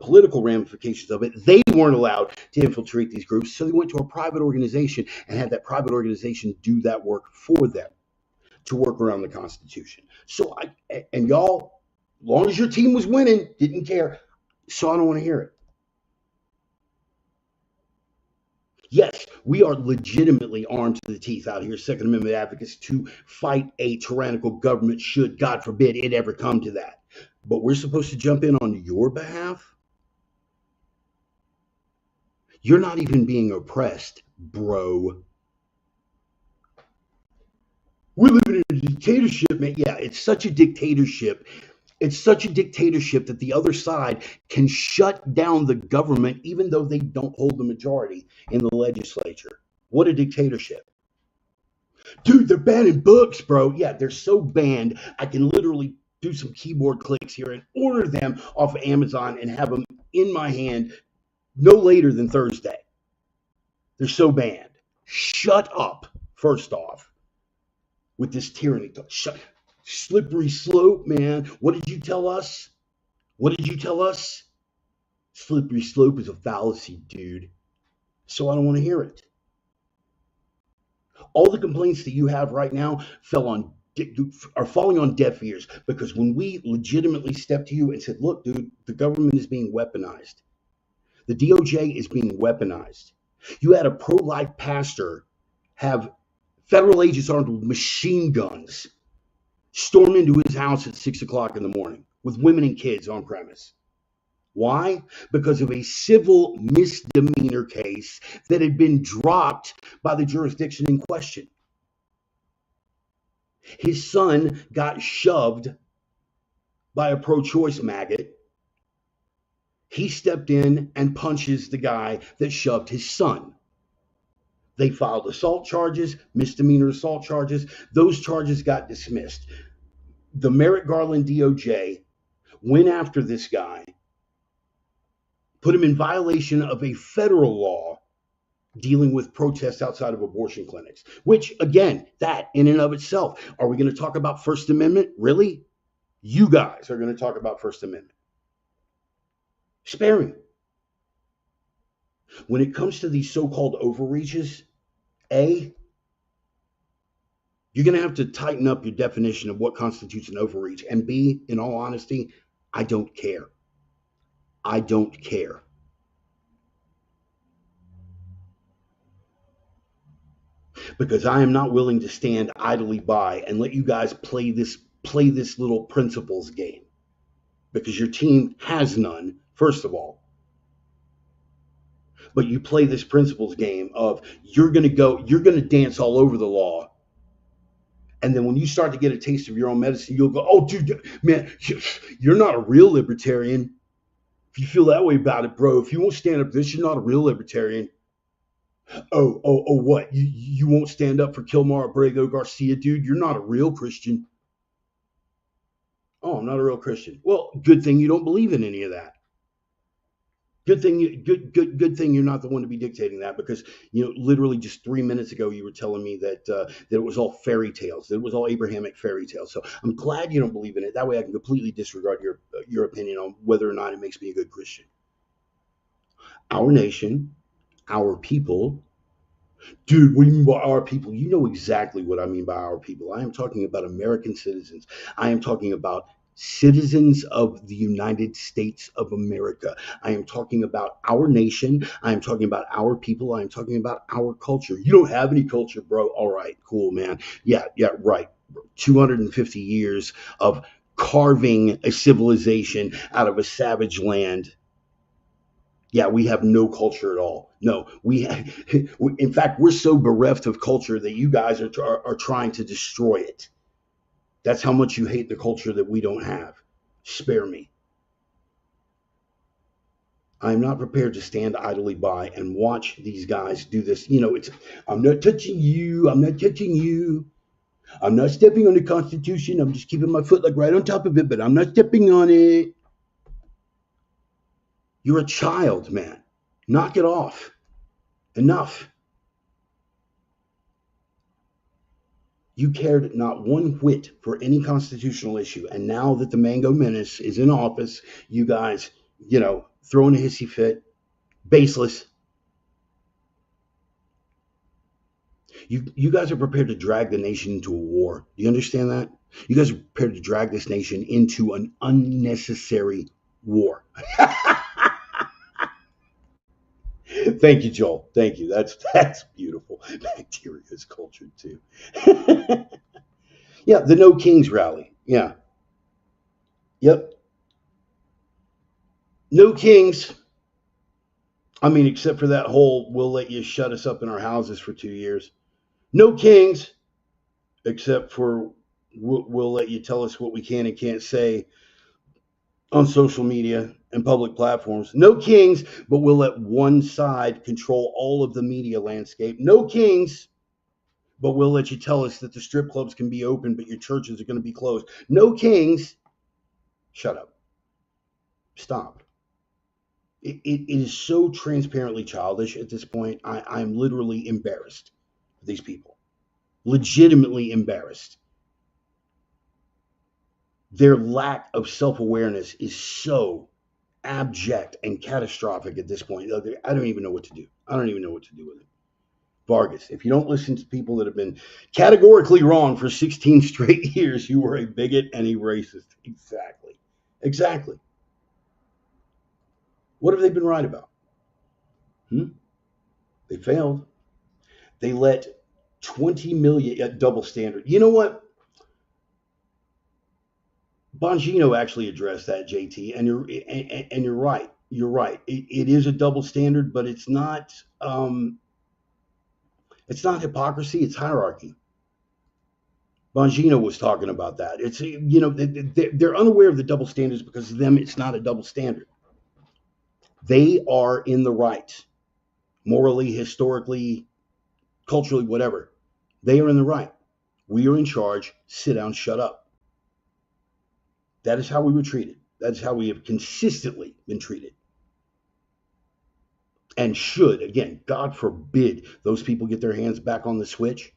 political ramifications of it, they weren't allowed to infiltrate these groups. So they went to a private organization and had that private organization do that work for them to work around the Constitution. So and y'all, as long as your team was winning, didn't care. So I don't want to hear it. Yes, we are legitimately armed to the teeth out here, Second Amendment advocates, to fight a tyrannical government should, God forbid, it ever come to that. But we're supposed to jump in on your behalf? You're not even being oppressed, bro. We're living in a dictatorship, man. Yeah, it's such a dictatorship. It's such a dictatorship that the other side can shut down the government even though they don't hold the majority in the legislature. What a dictatorship. Dude, they're banning books, bro. Yeah, they're so banned. I can literally do some keyboard clicks here and order them off of Amazon and have them in my hand no later than Thursday. They're so banned. Shut up, first off, with this tyranny. Slippery slope, man. What did you tell us? What did you tell us? Slippery slope is a fallacy, dude. So I don't want to hear it. All the complaints that you have right now are falling on deaf ears, because when we legitimately stepped to you and said, look, dude, the government is being weaponized. The DOJ is being weaponized. You had a pro-life pastor have federal agents armed with machine guns storm into his house at 6 o'clock in the morning with women and kids on premise. Why? Because of a civil misdemeanor case that had been dropped by the jurisdiction in question. His son got shoved by a pro-choice maggot. He stepped in and punches the guy that shoved his son. They filed assault charges, misdemeanor assault charges. Those charges got dismissed. The Merrick Garland DOJ went after this guy, put him in violation of a federal law dealing with protests outside of abortion clinics, which, again, that in and of itself, are we going to talk about First Amendment? Really? You guys are going to talk about First Amendment. Spare me. When it comes to these so-called overreaches, A, you're going to have to tighten up your definition of what constitutes an overreach. And B, in all honesty, I don't care. I don't care. Because I am not willing to stand idly by and let you guys play this little principles game. Because your team has none, first of all. But you play this principles game of you're going to dance all over the law. And then when you start to get a taste of your own medicine, you'll go, oh, dude, man, you're not a real libertarian. If you feel that way about it, bro, if you won't stand up for this, you're not a real libertarian. Oh, what? You won't stand up for Kilmar Abrego Garcia, dude? You're not a real Christian. Oh, I'm not a real Christian. Well, good thing you don't believe in any of that. Good thing you're not the one to be dictating that, because literally just 3 minutes ago you were telling me that it was all fairy tales, that it was all Abrahamic fairy tales. So I'm glad you don't believe in it. That way I can completely disregard your opinion on whether or not it makes me a good Christian. Our nation, our people. Dude, what do you mean by our people? You know exactly what I mean by our people. I am talking about American citizens. I am talking about citizens of the United States of America. I am talking about our nation. I am talking about our people. I am talking about our culture. You don't have any culture, bro. All right, cool, man. Yeah, right. 250 years of carving a civilization out of a savage land. Yeah, we have no culture at all. No, in fact, we're so bereft of culture that you guys are trying to destroy it. That's how much you hate the culture that we don't have. Spare me. I'm not prepared to stand idly by and watch these guys do this. I'm not touching you. I'm not touching you. I'm not stepping on the Constitution. I'm just keeping my foot like right on top of it, but I'm not stepping on it. You're a child, man. Knock it off. Enough. You cared not one whit for any constitutional issue. And now that the Mango Menace is in office, you guys, throwing a hissy fit, baseless. You guys are prepared to drag the nation into a war. Do you understand that? You guys are prepared to drag this nation into an unnecessary war. Thank you, Joel. Thank you. That's beautiful. Bacteria is cultured too. Yeah, the No Kings rally. Yeah. Yep. No Kings. I mean, except for that whole we'll let you shut us up in our houses for 2 years. No Kings, except for we'll let you tell us what we can and can't say on social media and public platforms. No kings, but we'll let one side control all of the media landscape. No kings, but we'll let you tell us that the strip clubs can be open, but your churches are going to be closed. No kings. Shut up. Stop. It is so transparently childish at this point. I'm literally embarrassed for these people. Legitimately embarrassed. Their lack of self-awareness is so abject and catastrophic at this point. I don't even know what to do. I don't even know what to do with it. Vargas, if you don't listen to people that have been categorically wrong for 16 straight years, you are a bigot and a racist. Exactly. Exactly. What have they been right about? They failed. They let 20 million at double standard. You know what? Bongino actually addressed that, JT, and you're right. You're right. It is a double standard, but it's not hypocrisy. It's hierarchy. Bongino was talking about that. It's they're unaware of the double standards because to them it's not a double standard. They are in the right, morally, historically, culturally, whatever. They are in the right. We are in charge. Sit down, shut up. That is how we were treated. That is how we have consistently been treated. And should, again, God forbid, those people get their hands back on the switch,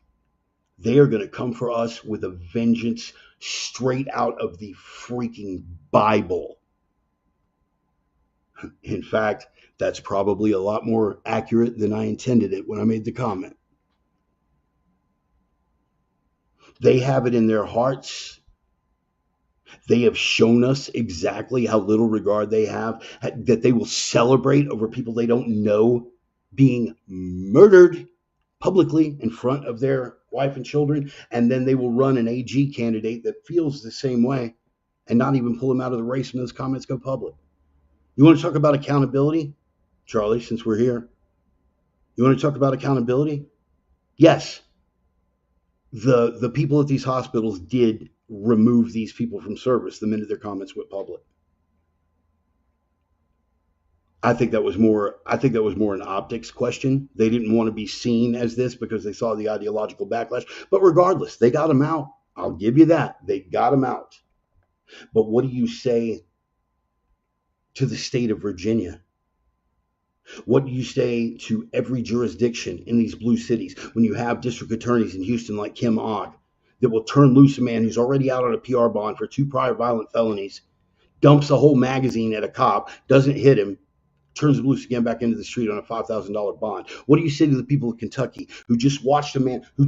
they are going to come for us with a vengeance straight out of the freaking Bible. In fact, that's probably a lot more accurate than I intended it when I made the comment. They have it in their hearts. They have shown us exactly how little regard they have, that they will celebrate over people they don't know being murdered publicly in front of their wife and children, and then they will run an AG candidate that feels the same way and not even pull them out of the race when those comments go public. You want to talk about accountability, Charlie, since we're here? You want to talk about accountability? Yes. The people at these hospitals did remove these people from service the minute their comments went public. I think that was more an optics question. They didn't want to be seen as this because they saw the ideological backlash. But regardless, they got them out. I'll give you that. They got them out. But what do you say to the state of Virginia? What do you say to every jurisdiction in these blue cities when you have district attorneys in Houston like Kim Ogg that will turn loose a man who's already out on a PR bond for 2 prior violent felonies, dumps a whole magazine at a cop, doesn't hit him, turns him loose again back into the street on a $5,000 bond? What do you say to the people of Kentucky who just watched a man, we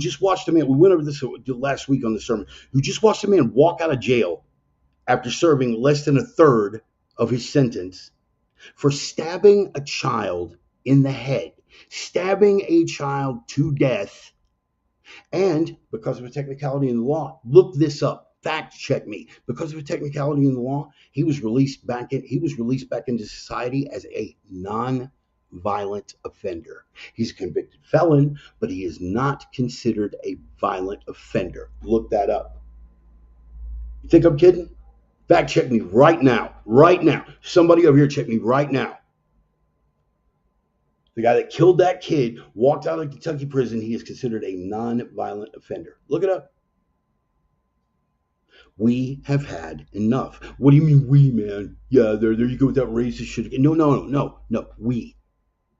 went over this last week on the sermon, who just watched a man walk out of jail after serving less than a third of his sentence for stabbing a child in the head, stabbing a child to death, and because of a technicality in the law, look this up, fact check me, because of a technicality in the law, he was released back into society as a non-violent offender. He's a convicted felon, but he is not considered a violent offender. Look that up. You think I'm kidding? Fact check me right now. Right now. Somebody over here check me right now. The guy that killed that kid walked out of Kentucky prison. He is considered a non-violent offender. Look it up. We have had enough. What do you mean we, man? Yeah, there you go with that racist shit. No. We.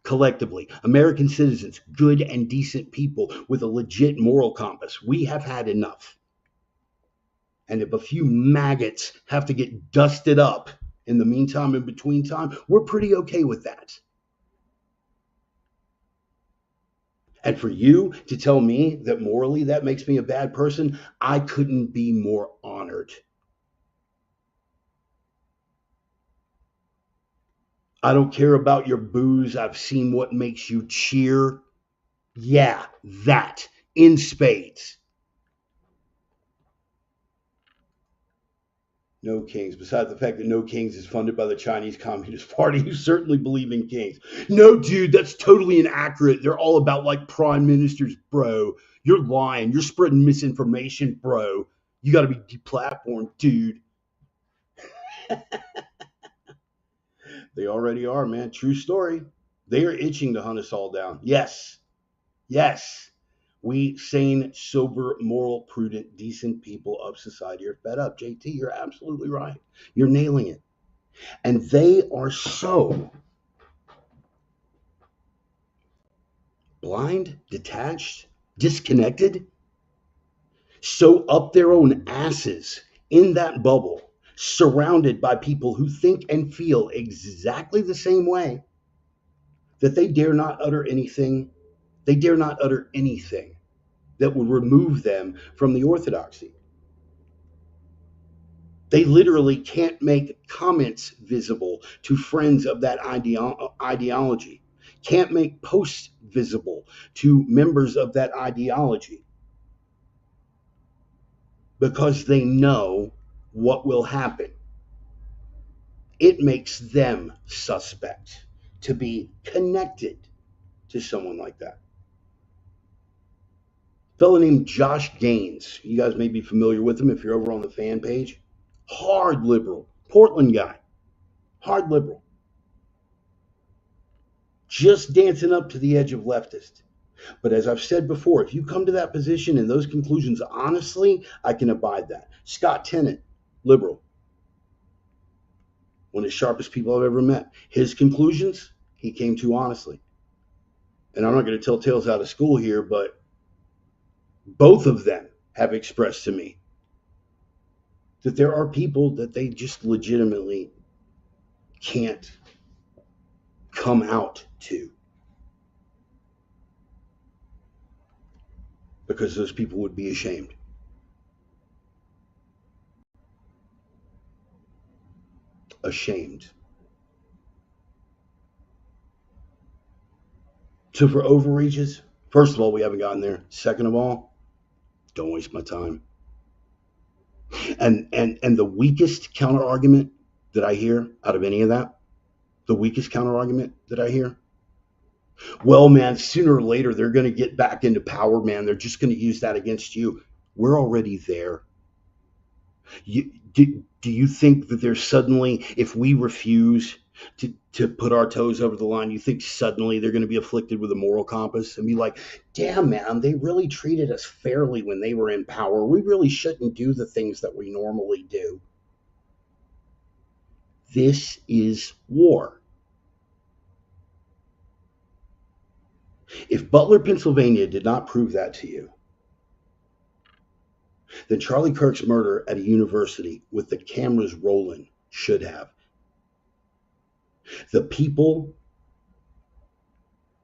Collectively, American citizens, good and decent people with a legit moral compass. We have had enough. And if a few maggots have to get dusted up in the meantime, in between time, we're pretty okay with that. And for you to tell me that morally that makes me a bad person, I couldn't be more honored. I don't care about your booze. I've seen what makes you cheer. Yeah, that in spades. No kings. Besides the fact that No Kings is funded by the Chinese Communist Party, you certainly believe in kings. No, dude, that's totally inaccurate. They're all about like prime ministers, bro. You're lying. You're spreading misinformation, bro. You got to be deplatformed, dude. They already are, man. True story. They are itching to hunt us all down. Yes. Yes. We sane, sober, moral, prudent, decent people of society are fed up. JT, you're absolutely right. You're nailing it. And they are so blind, detached, disconnected, so up their own asses in that bubble, surrounded by people who think and feel exactly the same way, that they dare not utter anything. They dare not utter anything that would remove them from the orthodoxy. They literally can't make comments visible to friends of that ideology, can't make posts visible to members of that ideology because they know what will happen. It makes them suspect to be connected to someone like that. A fellow named Josh Gaines, you guys may be familiar with him if you're over on the fan page. Hard liberal, Portland guy, hard liberal, just dancing up to the edge of leftist. But as I've said before, if you come to that position and those conclusions honestly, I can abide that. Scott Tennant, liberal, one of the sharpest people I've ever met. His conclusions, he came to honestly. And I'm not going to tell tales out of school here, but both of them have expressed to me that there are people that they just legitimately can't come out to because those people would be ashamed. Ashamed. So for overreaches, first of all, we haven't gotten there. Second of all, don't waste my time. And the weakest counter argument that I hear out of any of that, the weakest counter argument that I hear, well, man, sooner or later they're going to get back into power, man. They're just going to use that against you. We're already there. Do you think that there's suddenly, if we refuse to put our toes over the line, you think suddenly they're going to be afflicted with a moral compass and be like, damn, man, they really treated us fairly when they were in power. We really shouldn't do the things that we normally do. This is war. If Butler, Pennsylvania did not prove that to you, then Charlie Kirk's murder at a university with the cameras rolling should have. The people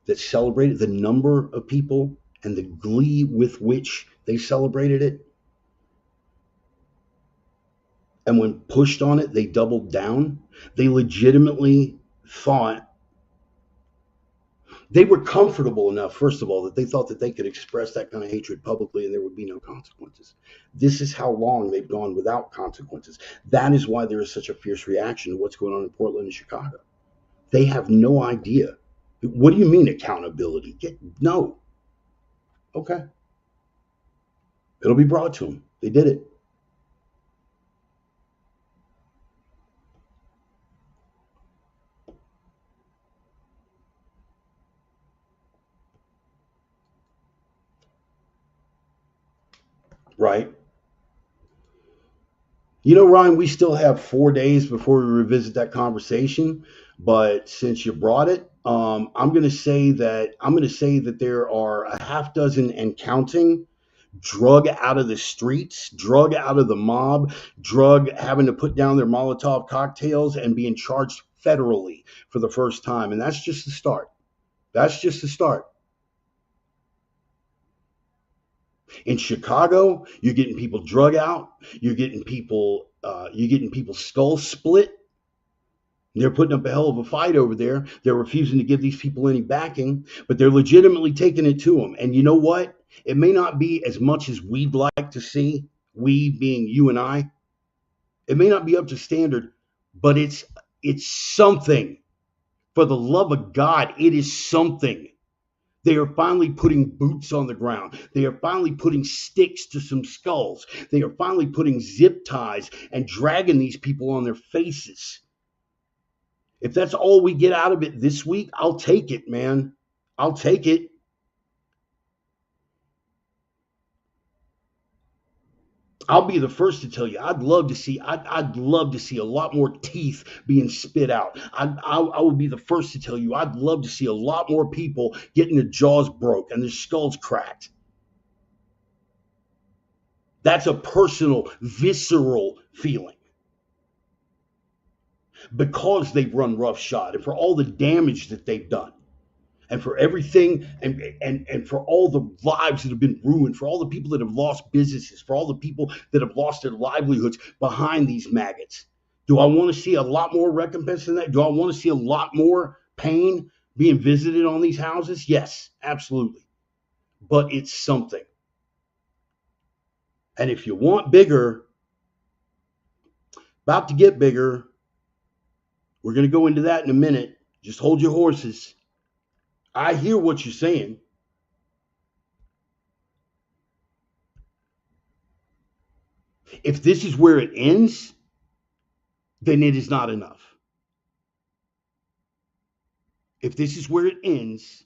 that celebrated, the number of people and the glee with which they celebrated it, and when pushed on it, they doubled down. They legitimately thought, they were comfortable enough, first of all, that they thought that they could express that kind of hatred publicly and there would be no consequences. This is how long they've gone without consequences. That is why there is such a fierce reaction to what's going on in Portland and Chicago. They have no idea. What do you mean accountability? No. Okay. It'll be brought to them. They did it. right? You know, Ryan, we still have 4 days before we revisit that conversation. But since you brought it, I'm going to say that there are a half dozen and counting drug out of the streets, drug out of the mob, drug having to put down their Molotov cocktails and being charged federally for the first time. And that's just the start. That's just the start. In Chicago, you're getting people drug out. You're getting people skulls split. They're putting up a hell of a fight over there. They're refusing to give these people any backing, but they're legitimately taking it to them. And you know what? It may not be as much as we'd like to see, we being you and I. It may not be up to standard, but it's something. For the love of God, it is something. They are finally putting boots on the ground. They are finally putting sticks to some skulls. They are finally putting zip ties and dragging these people on their faces. If that's all we get out of it this week, I'll take it, man. I'll take it. I'll be the first to tell you. I'd love to see a lot more teeth being spit out. I will be the first to tell you. I'd love to see a lot more people getting their jaws broke and their skulls cracked. That's a personal, visceral feeling because they've run roughshod and for all the damage that they've done. And for everything and for all the lives that have been ruined, for all the people that have lost businesses, for all the people that have lost their livelihoods behind these maggots. Do I want to see a lot more recompense than that? Do I want to see a lot more pain being visited on these houses? Yes, absolutely. But it's something. And if you want bigger, about to get bigger, we're going to go into that in a minute. Just hold your horses. I hear what you're saying. If this is where it ends, then it is not enough. If this is where it ends,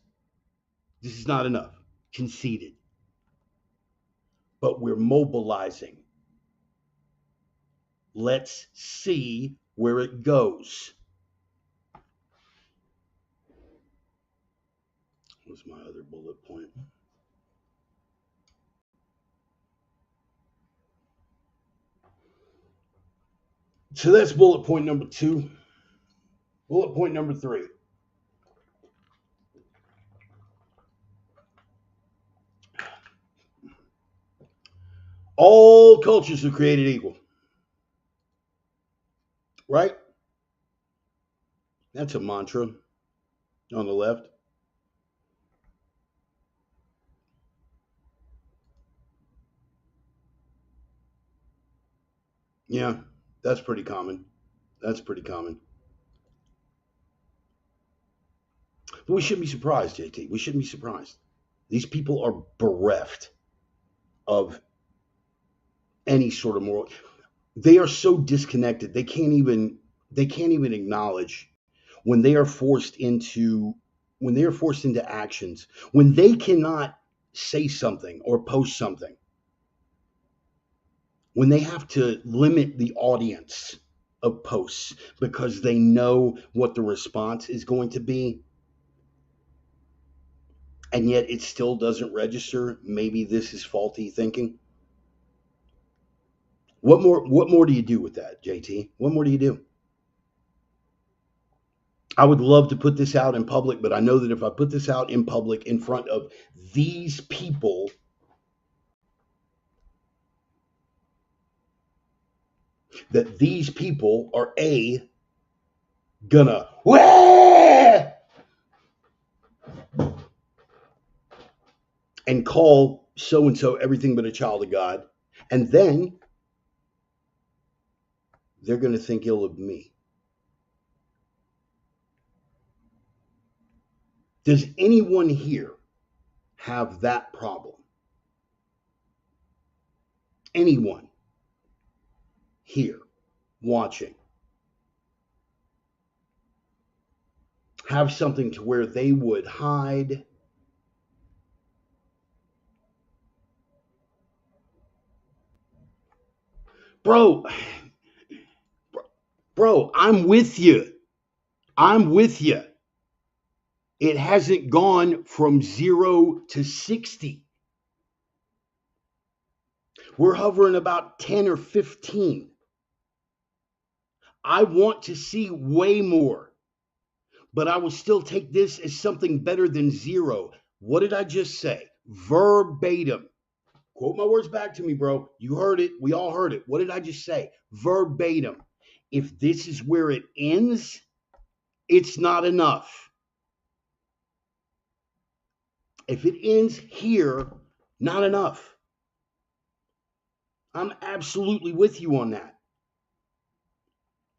this is not enough. Conceded. But we're mobilizing. Let's see where it goes. What's my other bullet point? So that's bullet point number 2. Bullet point number 3. All cultures are created equal. Right? That's a mantra on the left. Yeah, that's pretty common. That's pretty common. But we shouldn't be surprised, JT. We shouldn't be surprised. These people are bereft of any sort of moral. They are so disconnected. They can't even acknowledge when they are forced into actions, when they cannot say something or post something, when they have to limit the audience of posts because they know what the response is going to be, and yet it still doesn't register. Maybe this is faulty thinking. What more do you do with that, JT? What more do you do? I would love to put this out in public, but I know that if I put this out in public in front of these people, that these people are gonna Wah! And call so and so everything but a child of God, and then they're gonna think ill of me. Does anyone here have that problem? Anyone here watching have something to where they would hide Bro, bro, I'm with you. I'm with you. It hasn't gone from 0 to 60. We're hovering about 10 or 15. I want to see way more, but I will still take this as something better than 0. What did I just say? Verbatim. Quote my words back to me, bro. You heard it. We all heard it. What did I just say? Verbatim. If this is where it ends, it's not enough. If it ends here, not enough. I'm absolutely with you on that.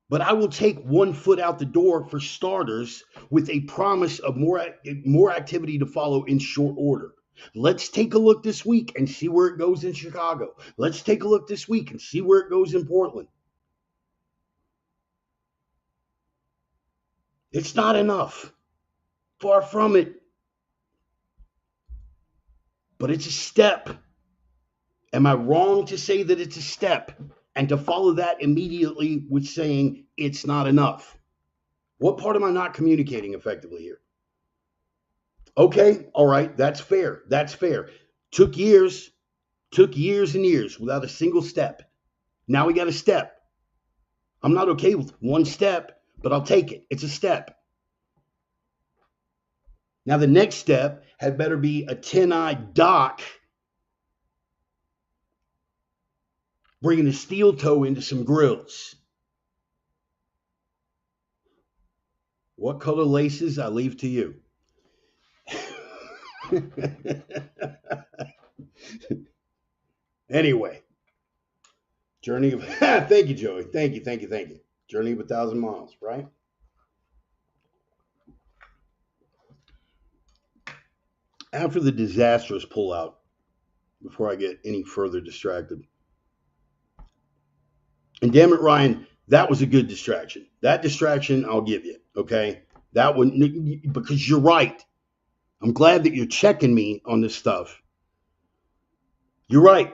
But I will take 1 foot out the door for starters with a promise of more activity to follow in short order. Let's take a look this week and see where it goes in Chicago. Let's take a look this week and see where it goes in Portland. It's not enough. Far from it. But it's a step. Am I wrong to say that it's a step and to follow that immediately with saying it's not enough? What part am I not communicating effectively here? Okay, all right, that's fair. That's fair. Took years and years without a single step. Now we got a step. I'm not okay with 1 step, but I'll take it. It's a step. Now the next step had better be a 10-eye dock bringing a steel toe into some grills. What color laces, I leave to you. Anyway, journey of thank you, Joey. Thank you. Journey of 1,000 miles, right? After the disastrous pullout, before I get any further distracted, and damn it, Ryan, that was a good distraction. That distraction, I'll give you. Okay, that one, because you're right. I'm glad that you're checking me on this stuff. You're right.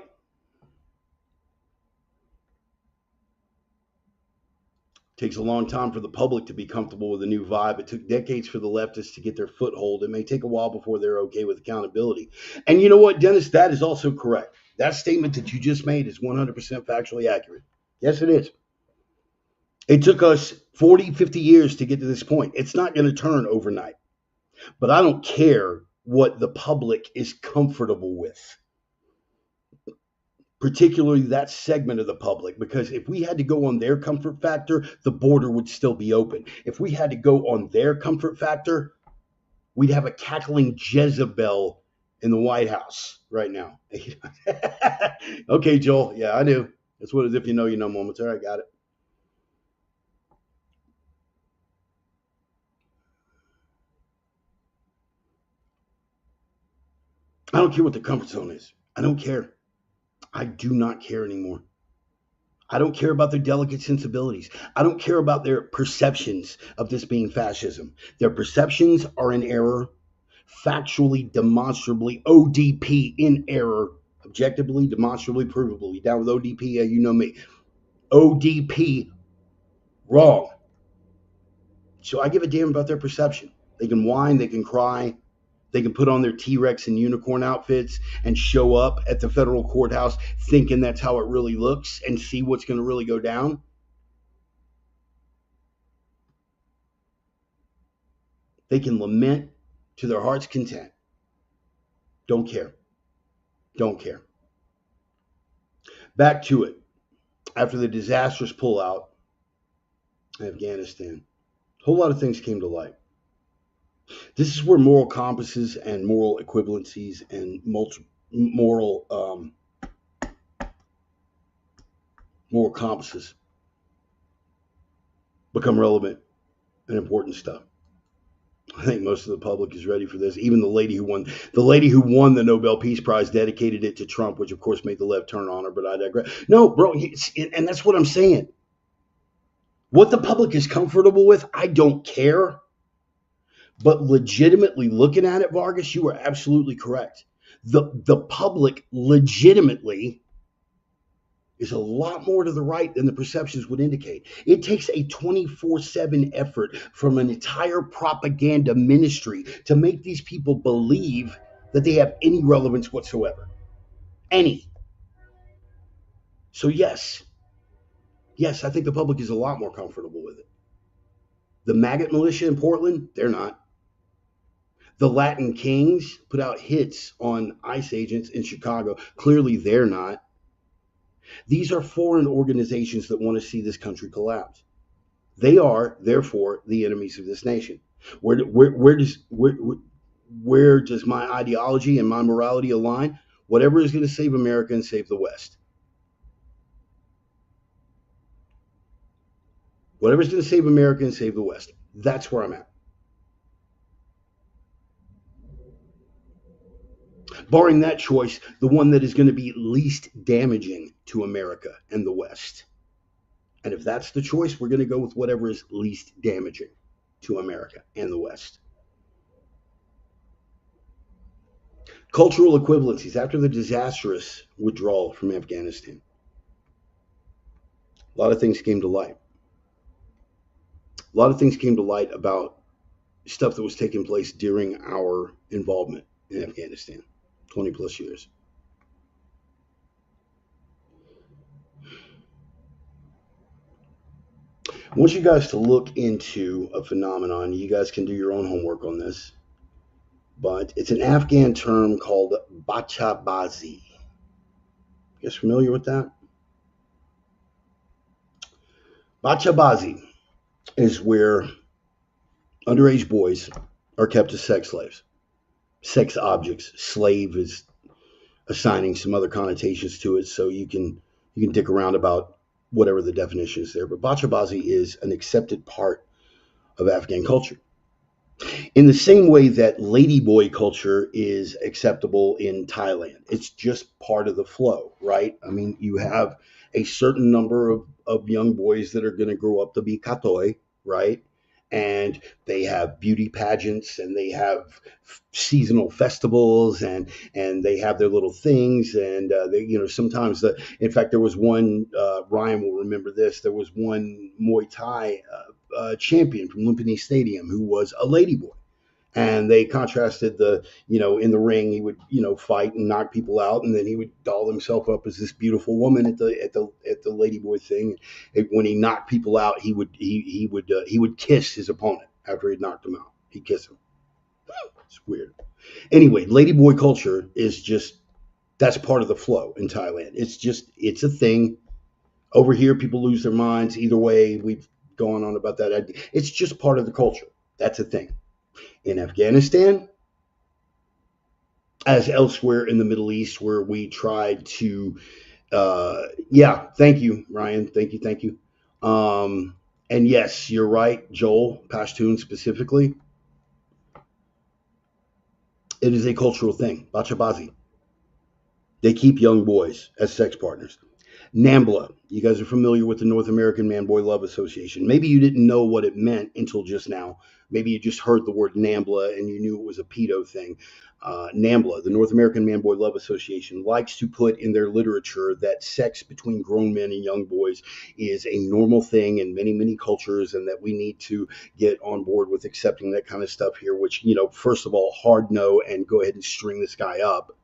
Takes a long time for the public to be comfortable with a new vibe. It took decades for the leftists to get their foothold. It may take a while before they're okay with accountability. And you know what, Dennis? That is also correct. That statement that you just made is 100% factually accurate. Yes, it is. It took us 40, 50 years to get to this point. It's not going to turn overnight. But I don't care what the public is comfortable with, particularly that segment of the public, because if we had to go on their comfort factor, the border would still be open. If we had to go on their comfort factor, we'd have a cackling Jezebel in the White House right now. Okay, Joel. Yeah, I knew. That's what it is. If you know, you know moments. All right, got it. I don't care what the comfort zone is. I don't care. I do not care anymore. I don't care about their delicate sensibilities. I don't care about their perceptions of this being fascism. Their perceptions are in error, factually, demonstrably, ODP in error, objectively, demonstrably, provably. Down with ODP, yeah, you know me. ODP wrong. So I give a damn about their perception. They can whine, they can cry, they can put on their T-Rex and unicorn outfits and show up at the federal courthouse thinking that's how it really looks and see what's going to really go down. They can lament to their heart's content. Don't care. Don't care. Back to it. After the disastrous pullout in Afghanistan, a whole lot of things came to light. This is where moral compasses and moral equivalencies and moral compasses become relevant and important stuff. I think most of the public is ready for this. Even the lady who won the Nobel Peace Prize dedicated it to Trump, which of course made the left turn on her, but I digress. No, bro, and that's what I'm saying. What the public is comfortable with, I don't care. But legitimately looking at it, Vargas, you are absolutely correct. The public legitimately is a lot more to the right than the perceptions would indicate. It takes a 24/7 effort from an entire propaganda ministry to make these people believe that they have any relevance whatsoever. Any. So, yes, I think the public is a lot more comfortable with it. The maggot militia in Portland, they're not. The Latin Kings put out hits on ICE agents in Chicago. Clearly, they're not. These are foreign organizations that want to see this country collapse. They are, therefore, the enemies of this nation. Where does my ideology and my morality align? Whatever is going to save America and save the West. Whatever is going to save America and save the West. That's where I'm at. Barring that choice, the one that is going to be least damaging to America and the West. And if that's the choice, we're going to go with whatever is least damaging to America and the West. Cultural equivalencies after the disastrous withdrawal from Afghanistan. A lot of things came to light. A lot of things came to light about stuff that was taking place during our involvement in Afghanistan, 20 plus years. I want you guys to look into a phenomenon. You guys can do your own homework on this, but it's an Afghan term called bachabazi. You guys familiar with that? Bachabazi is where underage boys are kept as sex slaves, sex objects. Slave is assigning some other connotations to it, so you can dick around about whatever the definition is there. But bachabazi is an accepted part of Afghan culture. In the same way that ladyboy culture is acceptable in Thailand, it's just part of the flow, right? I mean, you have a certain number of young boys that are going to grow up to be katoi, right? And they have beauty pageants and they have seasonal festivals and they have their little things and sometimes in fact there was one Ryan will remember this, there was one Muay Thai champion from Lumpini Stadium who was a ladyboy. And they contrasted in the ring, he would, fight and knock people out, and then he would doll himself up as this beautiful woman at the ladyboy thing. And when he knocked people out, he would kiss his opponent after he'd knocked him out. He'd kiss him. It's weird. Anyway, ladyboy culture is that's part of the flow in Thailand. It's a thing. Over here, people lose their minds. Either way, we've gone on about that. It's just part of the culture. That's a thing. In Afghanistan, as elsewhere in the Middle East, where we tried to, thank you, Ryan. Thank you. And yes, you're right, Joel, Pashtun specifically. It is a cultural thing, bachabazi. They keep young boys as sex partners. NAMBLA, you guys are familiar with the North American Man-Boy Love Association. Maybe you didn't know what it meant until just now. Maybe you just heard the word NAMBLA and you knew it was a pedo thing. NAMBLA, the North American Man-Boy Love Association, likes to put in their literature that sex between grown men and young boys is a normal thing in many, many cultures, and that we need to get on board with accepting that kind of stuff here, which, first of all, hard no and go ahead and string this guy up.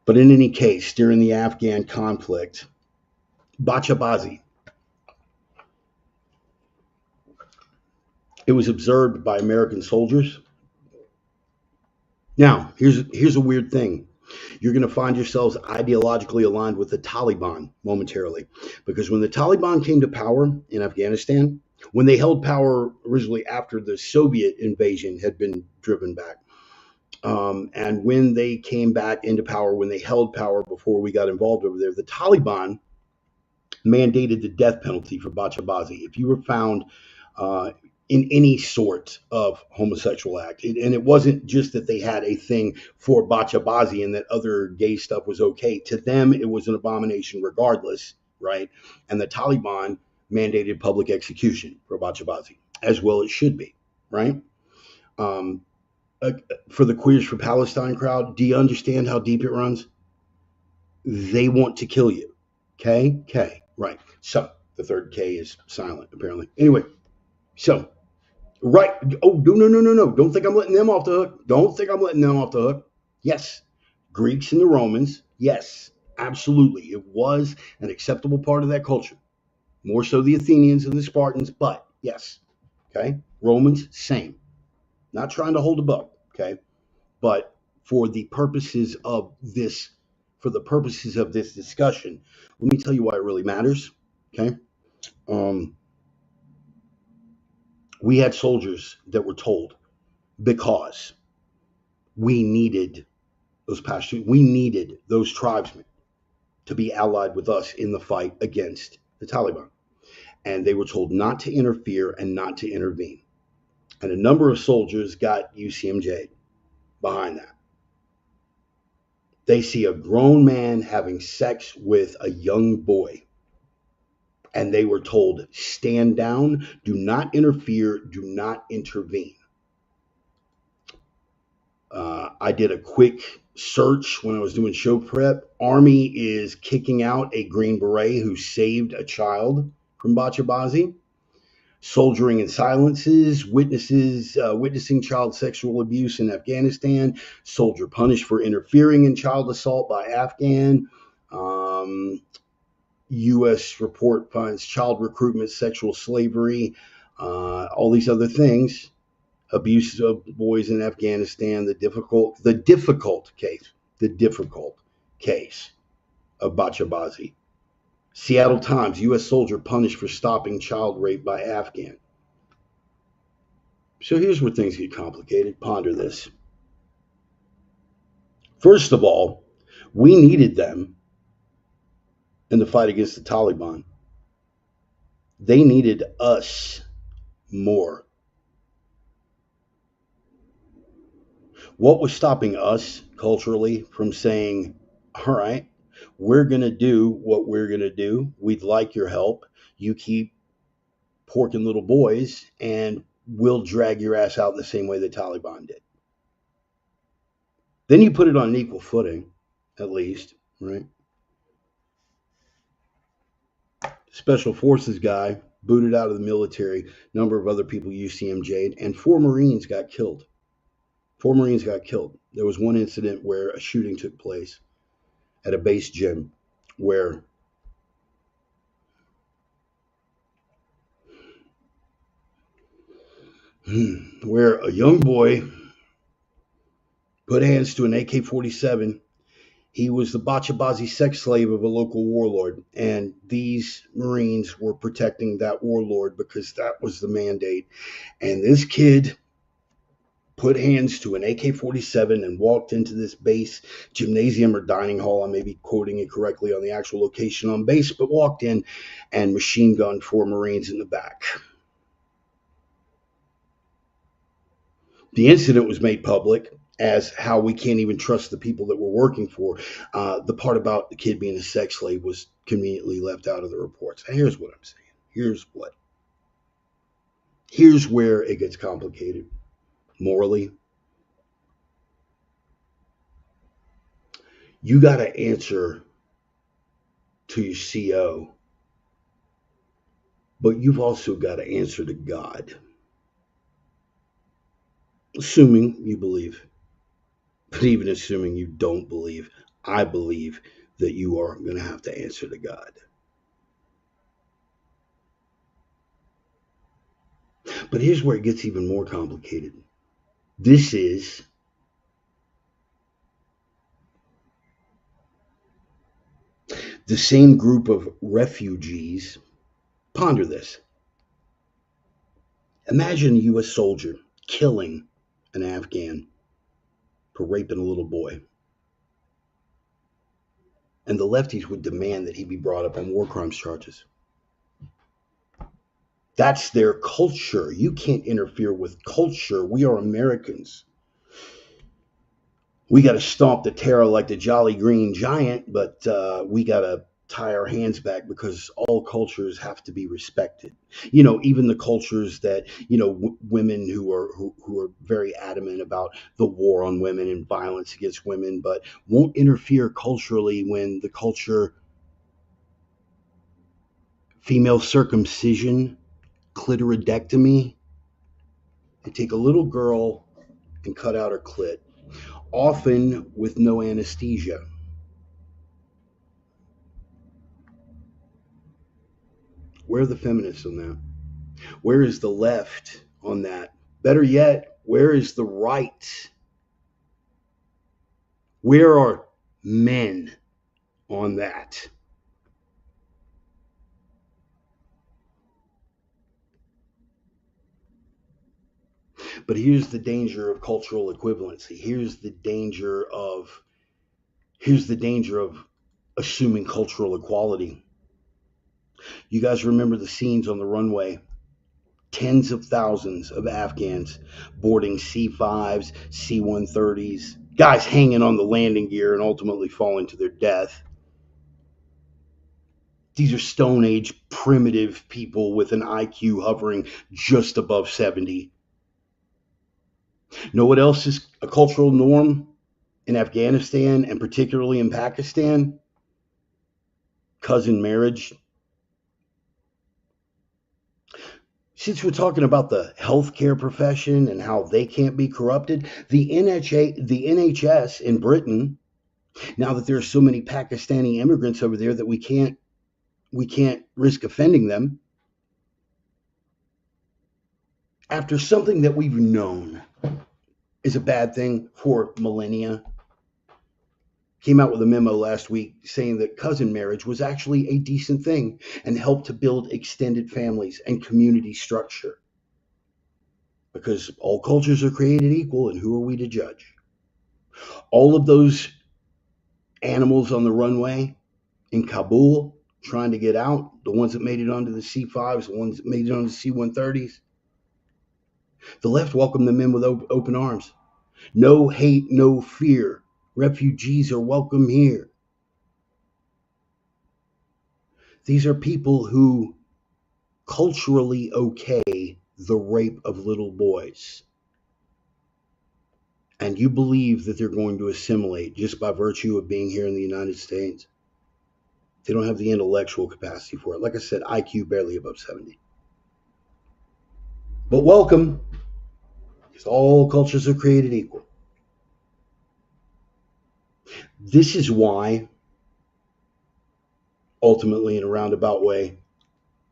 But in any case, during the Afghan conflict, bachabazi, it was observed by American soldiers. Now, here's a weird thing. You're going to find yourselves ideologically aligned with the Taliban momentarily, because when the Taliban came to power in Afghanistan, when they held power originally after the Soviet invasion had been driven back, and when they came back into power, when they held power before we got involved over there, the Taliban mandated the death penalty for bachabazi. If you were found in any sort of homosexual act, and it wasn't just that they had a thing for bachabazi and that other gay stuff was okay. To them, it was an abomination regardless, right? And the Taliban mandated public execution for bachabazi, as well it should be, right? For the Queers for Palestine crowd, do you understand how deep it runs? They want to kill you. K. Right. So the third K is silent, apparently. Anyway, so right. Oh, no. Don't think I'm letting them off the hook. Don't think I'm letting them off the hook. Yes, Greeks and the Romans. Yes, absolutely. It was an acceptable part of that culture. More so the Athenians and the Spartans, but yes. Okay. Romans, same. Not trying to hold a buck. Okay. But for the purposes of this, discussion, let me tell you why it really matters. Okay. Um, we had soldiers that were told because we needed we needed those tribesmen to be allied with us in the fight against the Taliban. And they were told not to interfere and not to intervene. And a number of soldiers got UCMJ'd behind that. They see a grown man having sex with a young boy. And they were told, stand down, do not interfere, do not intervene. I did a quick search when I was doing show prep. Army is kicking out a Green Beret who saved a child from Bachabazi. Soldiering in silences, witnessing child sexual abuse in Afghanistan. Soldier punished for interfering in child assault by Afghan. U.S. report finds child recruitment, sexual slavery, all these other things. Abuse of boys in Afghanistan, the difficult case of Bachabazi. Seattle Times, U.S. soldier punished for stopping child rape by Afghan. So here's where things get complicated. Ponder this. First of all, we needed them in the fight against the Taliban. They needed us more. What was stopping us culturally from saying, all right, we're going to do what we're going to do. We'd like your help. You keep porking little boys, and we'll drag your ass out in the same way the Taliban did. Then you put it on an equal footing, at least, right? Special Forces guy booted out of the military. A number of other people UCMJ'd, and 4 Marines got killed. 4 Marines got killed. There was one incident where a shooting took place at a base gym where a young boy put hands to an AK-47. He was the Bachabazi sex slave of a local warlord, and these Marines were protecting that warlord because that was the mandate. And this kid put hands to an AK-47 and walked into this base gymnasium or dining hall. I may be quoting it correctly on the actual location on base, but walked in and machine gunned 4 Marines in the back. The incident was made public as how we can't even trust the people that we're working for. The part about the kid being a sex slave was conveniently left out of the reports. And here's what I'm saying. Here's where it gets complicated morally. You got to answer to your CO, but you've also got to answer to God. Assuming you believe. But even assuming you don't believe, I believe that you are going to have to answer to God. But here's where it gets even more complicated. This is the same group of refugees. Ponder this. Imagine a U.S. soldier killing an Afghan for raping a little boy. And the lefties would demand that he be brought up on war crimes charges. That's their culture. You can't interfere with culture. We are Americans. We got to stomp the terror like the Jolly Green Giant, but we got to tie our hands back because all cultures have to be respected. Even the cultures that women who are very adamant about the war on women and violence against women, but won't interfere culturally when the culture female circumcision, clitoridectomy. They take a little girl and cut out her clit, often with no anesthesia. Where are the feminists on that? Where is the left on that? Better yet, where is the right? Where are men on that? But here's the danger of cultural equivalency. Here's the danger of assuming cultural equality. You guys remember the scenes on the runway? Tens of thousands of Afghans boarding C-5s, C-130s, guys hanging on the landing gear and ultimately falling to their death. These are Stone Age primitive people with an IQ hovering just above 70. Know what else is a cultural norm in Afghanistan and particularly in Pakistan? Cousin marriage. Since we're talking about the healthcare profession and how they can't be corrupted, the NHS in Britain, now that there are so many Pakistani immigrants over there that we can't risk offending them, after something that we've known is a bad thing for millennia, came out with a memo last week saying that cousin marriage was actually a decent thing and helped to build extended families and community structure. Because all cultures are created equal, and who are we to judge? All of those animals on the runway in Kabul trying to get out, the ones that made it onto the C-5s, the ones that made it onto the C-130s, the left welcomed them in with open arms. No hate, no fear. Refugees are welcome here. These are people who culturally okay the rape of little boys. And you believe that they're going to assimilate just by virtue of being here in the United States. They don't have the intellectual capacity for it. Like I said, IQ barely above 70. But welcome, because all cultures are created equal. This is why, ultimately, in a roundabout way,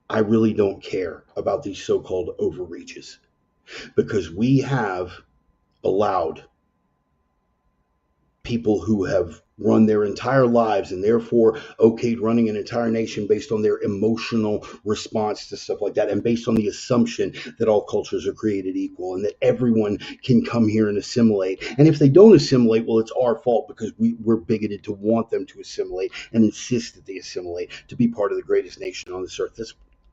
I really don't care about these so-called overreaches, because we have allowed people who have run their entire lives and therefore okayed running an entire nation based on their emotional response to stuff like that, and based on the assumption that all cultures are created equal and that everyone can come here and assimilate. And if they don't assimilate, well, it's our fault because we're bigoted to want them to assimilate and insist that they assimilate to be part of the greatest nation on this earth.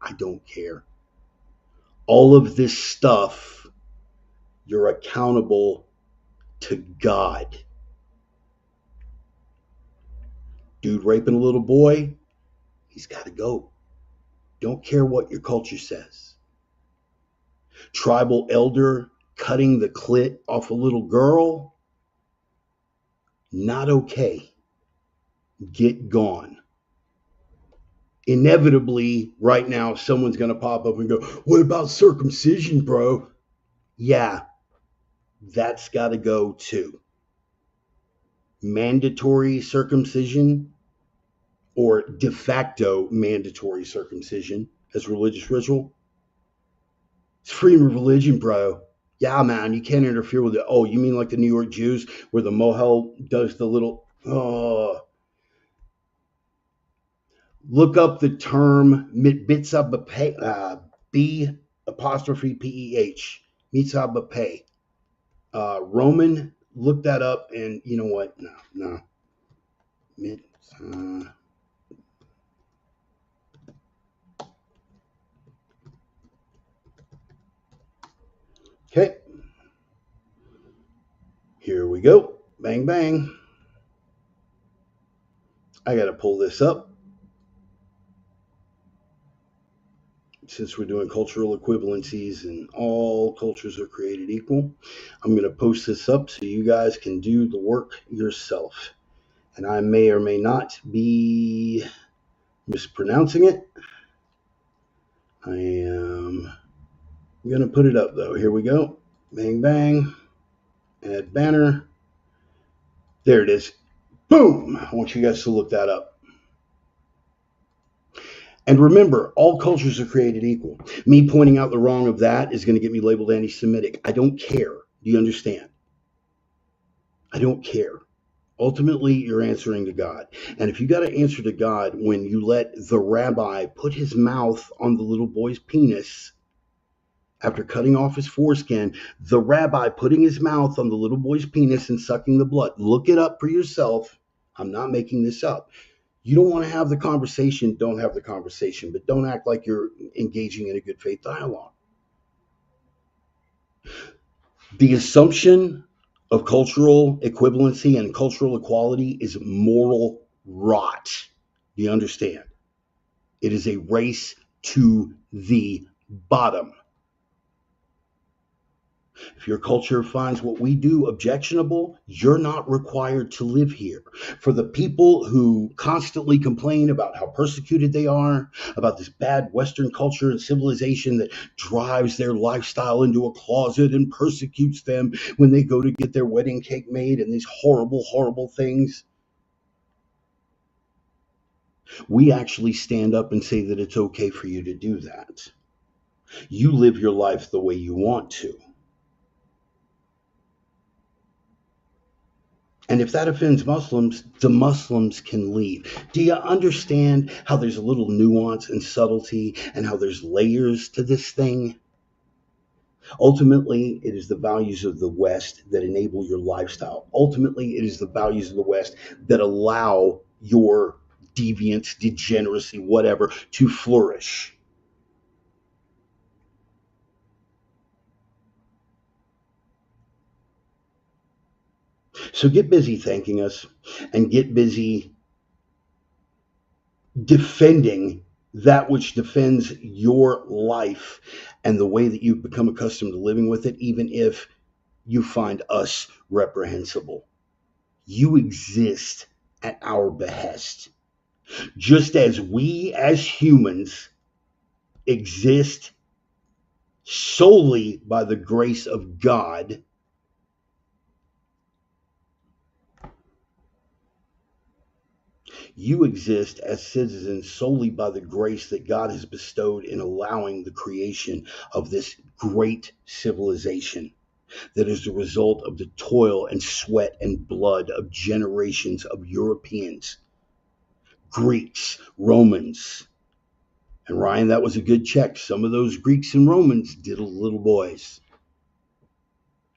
I don't care. All of this stuff, you're accountable to God. Dude raping a little boy, he's got to go. Don't care what your culture says. Tribal elder cutting the clit off a little girl, not okay. Get gone. Inevitably, right now, someone's going to pop up and go, what about circumcision, bro? Yeah, that's got to go too. Mandatory circumcision or de facto mandatory circumcision as religious ritual. It's freedom of religion, bro. Yeah, man, you can't interfere with it. Oh, you mean like the New York Jews where the mohel does the little... Look up the term mitzvah b'peh, B apostrophe P-E-H, mitzvah b'peh. Roman, look that up, and you know what? No. Okay. Here we go. Bang, bang. I got to pull this up. Since we're doing cultural equivalencies and all cultures are created equal, I'm going to post this up so you guys can do the work yourself. And I may or may not be mispronouncing it. I am going to put it up though. Here we go. Bang, bang. Add banner. There it is. Boom. I want you guys to look that up. And remember, all cultures are created equal. Me pointing out the wrong of that is going to get me labeled anti Semitic. I don't care. Do you understand? I don't care. Ultimately, you're answering to God. And if you got to answer to God when you let the rabbi put his mouth on the little boy's penis after cutting off his foreskin, the rabbi putting his mouth on the little boy's penis and sucking the blood, look it up for yourself. I'm not making this up. You don't want to have the conversation, don't have the conversation, but don't act like you're engaging in a good faith dialogue. The assumption of cultural equivalency and cultural equality is moral rot. Do you understand? It is a race to the bottom. If your culture finds what we do objectionable, you're not required to live here. For the people who constantly complain about how persecuted they are, about this bad Western culture and civilization that drives their lifestyle into a closet and persecutes them when they go to get their wedding cake made and these horrible, horrible things, we actually stand up and say that it's okay for you to do that. You live your life the way you want to. And if that offends Muslims, the Muslims can leave. Do you understand how there's a little nuance and subtlety and how there's layers to this thing? Ultimately, it is the values of the West that enable your lifestyle. Ultimately, it is the values of the West that allow your deviance, degeneracy, whatever, to flourish. So get busy thanking us and get busy defending that which defends your life and the way that you've become accustomed to living with it, even if you find us reprehensible. You exist at our behest. Just as we as humans exist solely by the grace of God, you exist as citizens solely by the grace that God has bestowed in allowing the creation of this great civilization that is the result of the toil and sweat and blood of generations of Europeans, Greeks, Romans. And Ryan, that was a good check. Some of those Greeks and Romans diddled little boys.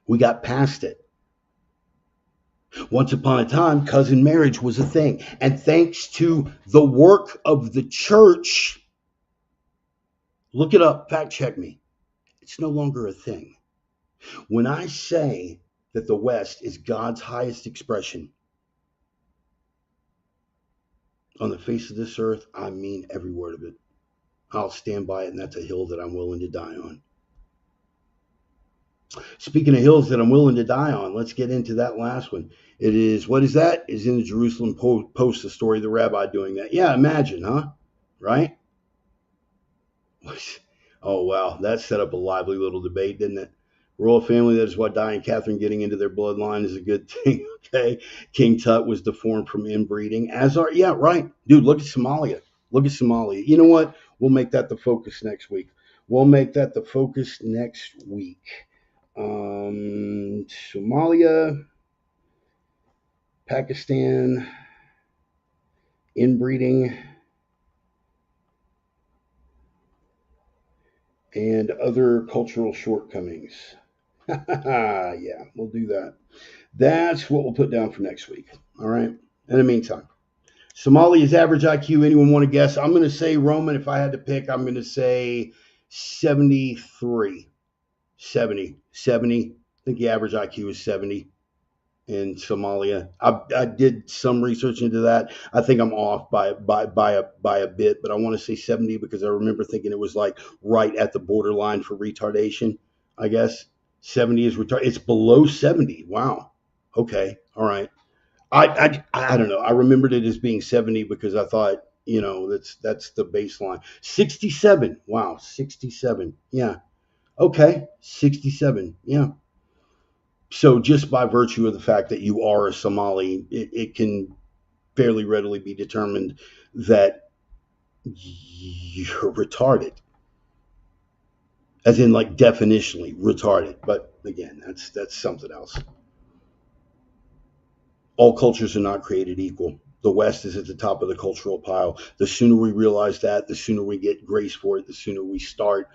We got past it. Once upon a time, cousin marriage was a thing. And thanks to the work of the church, look it up, fact check me, it's no longer a thing. When I say that the West is God's highest expression on the face of this earth, I mean every word of it. I'll stand by it, and that's a hill that I'm willing to die on. Speaking of hills that I'm willing to die on, let's get into that last one. It is, what is that? Is in the Jerusalem Post, the story of the rabbi doing that. Yeah, imagine, huh? Right? Oh, wow. That set up a lively little debate, didn't it? Royal family, that is why Di and Catherine getting into their bloodline is a good thing, okay? King Tut was deformed from inbreeding, as are, yeah, right. Dude, look at Somalia. Look at Somalia. You know what? We'll make that the focus next week. We'll make that the focus next week. Somalia, Pakistan, inbreeding, and other cultural shortcomings. Yeah, we'll do that. That's what we'll put down for next week. All right. In the meantime, Somalia's average IQ, anyone want to guess? I'm going to say, Roman, if I had to pick, I'm going to say 73. 70. 70. I think the average IQ is 70 in Somalia. I did some research into that. I think I'm off by a bit, but I want to say 70 because I remember thinking it was like right at the borderline for retardation. I guess 70 is retarded. It's below 70. Wow. Okay. All right. I don't know. I remembered it as being 70 because I thought That's the baseline. 67. Wow, 67. Yeah. Okay, 67. Yeah. So just by virtue of the fact that you are a Somali, it can fairly readily be determined that you're retarded, as in like definitionally retarded. But again, that's something else. All cultures are not created equal. The West is at the top of the cultural pile. The sooner we realize that, the sooner we get grace for it, the sooner we start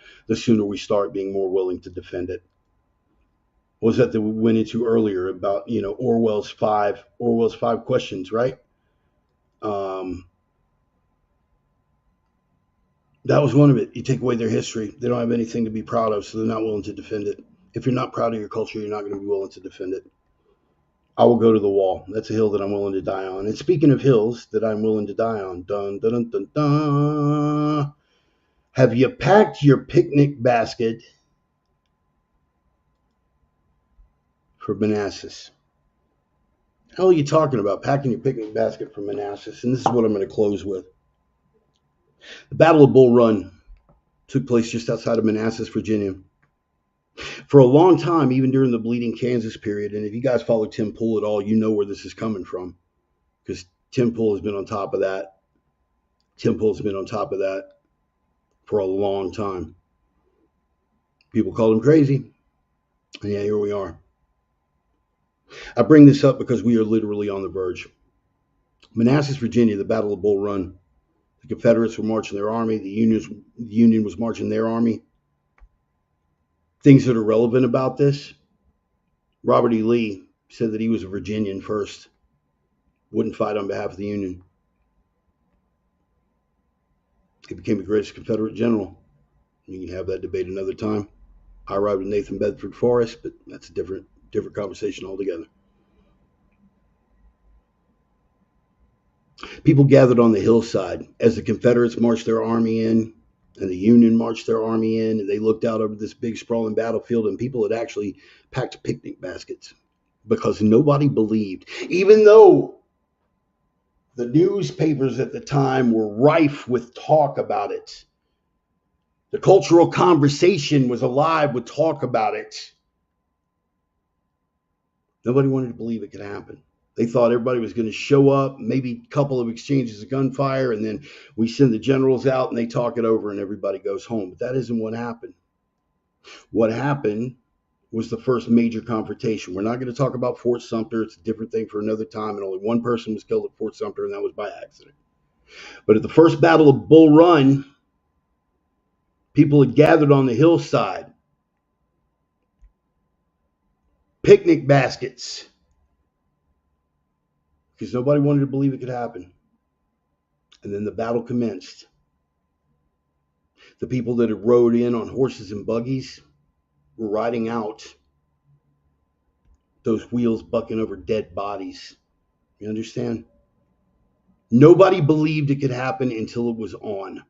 being more willing to defend it. What was that we went into earlier about, Orwell's five questions, right? Um, that was one of it. You take away their history, they don't have anything to be proud of, so they're not willing to defend it. If you're not proud of your culture, you're not going to be willing to defend it. I will go to the wall. That's a hill that I'm willing to die on. And speaking of hills that I'm willing to die on, dun dun dun dun dun. Have you packed your picnic basket for Manassas? How are you talking about packing your picnic basket for Manassas? And this is what I'm going to close with. The Battle of Bull Run took place just outside of Manassas, Virginia. For a long time, even during the Bleeding Kansas period, and if you guys follow Tim Pool at all, you know where this is coming from, because Tim Pool has been on top of that. Tim Pool's been on top of that for a long time. People called him crazy. And yeah, here we are. I bring this up because we are literally on the verge. Manassas, Virginia, the Battle of Bull Run. The Confederates were marching their army. The Union was marching their army. Things that are relevant about this. Robert E. Lee said that he was a Virginian first. Wouldn't fight on behalf of the Union. He became the greatest Confederate general. You can have that debate another time. I ride with Nathan Bedford Forrest, but that's a different conversation altogether. People gathered on the hillside as the Confederates marched their army in and the Union marched their army in, and they looked out over this big sprawling battlefield, and people had actually packed picnic baskets because nobody believed, even though the newspapers at the time were rife with talk about it. The cultural conversation was alive with talk about it. Nobody wanted to believe it could happen. They thought everybody was going to show up, maybe a couple of exchanges of gunfire, and then we send the generals out and they talk it over and everybody goes home. But that isn't what happened. What happened was the first major confrontation. We're not going to talk about Fort Sumter. It's a different thing for another time, and only one person was killed at Fort Sumter, and that was by accident. But at the first Battle of Bull Run, people had gathered on the hillside, picnic baskets, because nobody wanted to believe it could happen. And then the battle commenced. The people that had rode in on horses and buggies were riding out, those wheels bucking over dead bodies. You understand? Nobody believed it could happen until it was on.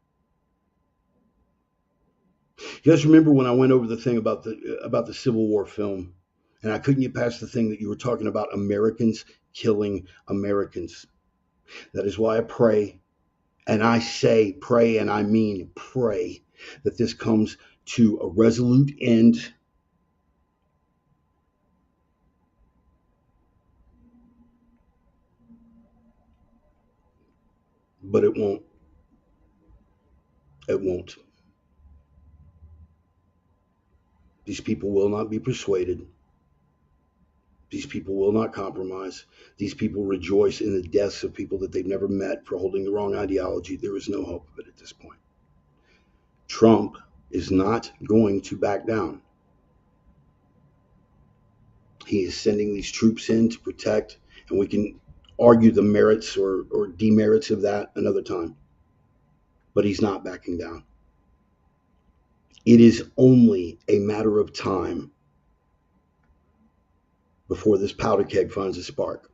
You guys remember when I went over the thing about the Civil War film, and I couldn't get past the thing that you were talking about Americans killing Americans. That is why I pray, and I say pray, and I mean pray, that this comes to a resolute end. But it won't. It won't. These people will not be persuaded. These people will not compromise. These people rejoice in the deaths of people that they've never met for holding the wrong ideology. There is no hope of it at this point. Trump is not going to back down. He is sending these troops in to protect, and we can argue the merits or demerits of that another time. But he's not backing down. It is only a matter of time before this powder keg finds a spark.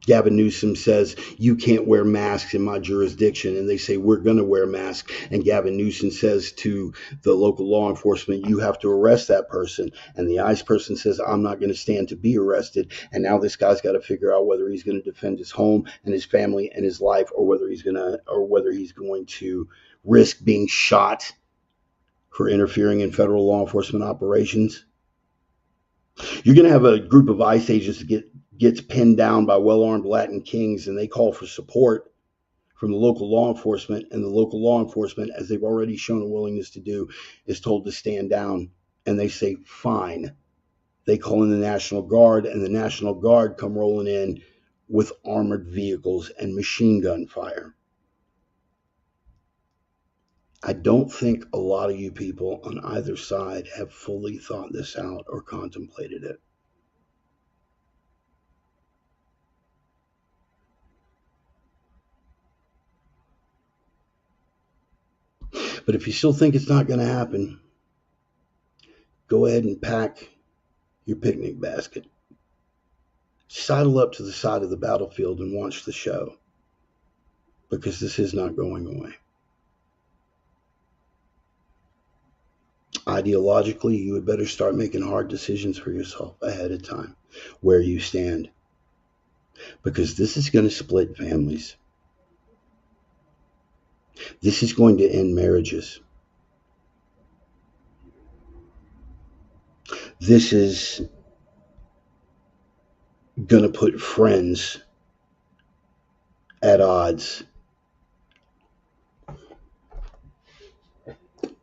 Gavin Newsom says, you can't wear masks in my jurisdiction. And they say, we're going to wear masks. And Gavin Newsom says to the local law enforcement, you have to arrest that person. And the ICE person says, I'm not going to stand to be arrested. And now this guy's got to figure out whether he's going to defend his home and his family and his life, or whether he's going to risk being shot for interfering in federal law enforcement operations. You're going to have a group of ICE agents that gets pinned down by well-armed Latin kings, and they call for support from the local law enforcement, and the local law enforcement, as they've already shown a willingness to do, is told to stand down, and they say, fine. They call in the National Guard, and the National Guard come rolling in with armored vehicles and machine gun fire. I don't think a lot of you people on either side have fully thought this out or contemplated it. But if you still think it's not going to happen, go ahead and pack your picnic basket. Sidle up to the side of the battlefield and watch the show, because this is not going away. Ideologically, you would better start making hard decisions for yourself ahead of time, where you stand, because this is going to split families. This is going to end marriages. This is going to put friends at odds.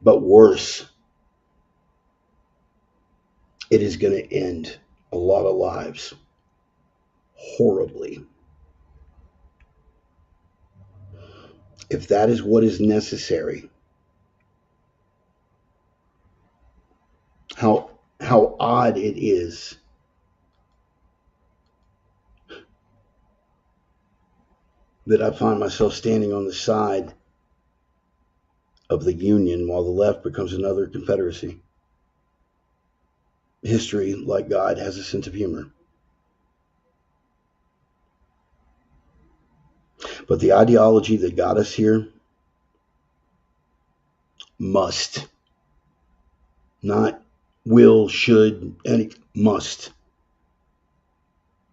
But worse, it is going to end a lot of lives horribly. If that is what is necessary, how odd it is that I find myself standing on the side of the Union while the left becomes another Confederacy. History, like God, has a sense of humor. But the ideology that got us here must, not will, should, and must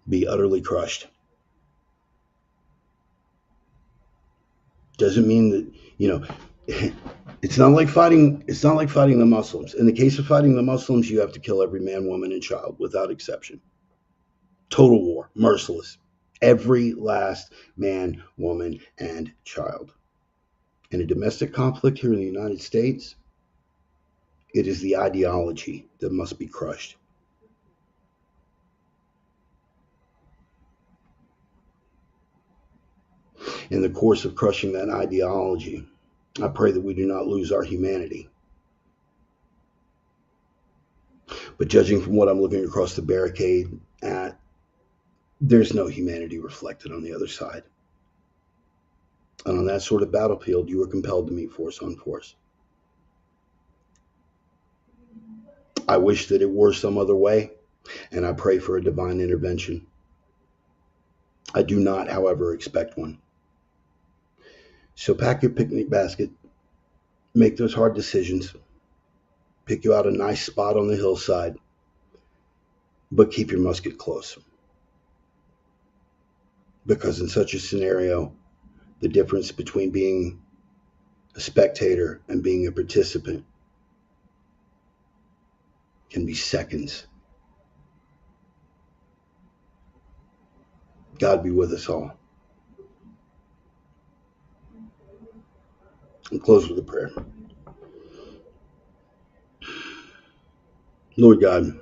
be utterly crushed. Doesn't mean that, it's not like fighting the Muslims. In the case of fighting the Muslims, you have to kill every man, woman, and child without exception. Total war, merciless. Every last man, woman, and child. In a domestic conflict here in the United States, it is the ideology that must be crushed. In the course of crushing that ideology, I pray that we do not lose our humanity. But judging from what I'm looking across the barricade at, there's no humanity reflected on the other side. And on that sort of battlefield, you are compelled to meet force on force. I wish that it were some other way, and I pray for a divine intervention. I do not, however, expect one. So pack your picnic basket, make those hard decisions, pick you out a nice spot on the hillside, but keep your musket close. Because in such a scenario, the difference between being a spectator and being a participant can be seconds. God be with us all. I'll close with a prayer. Lord God,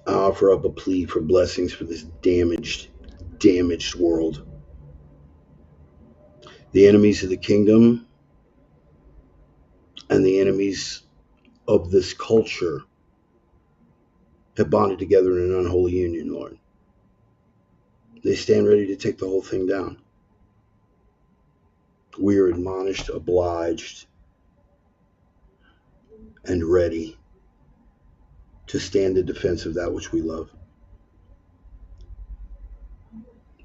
I offer up a plea for blessings for this damaged world. The enemies of the kingdom and the enemies of this culture have bonded together in an unholy union, Lord. They stand ready to take the whole thing down. We are admonished, obliged, and ready to stand in defense of that which we love.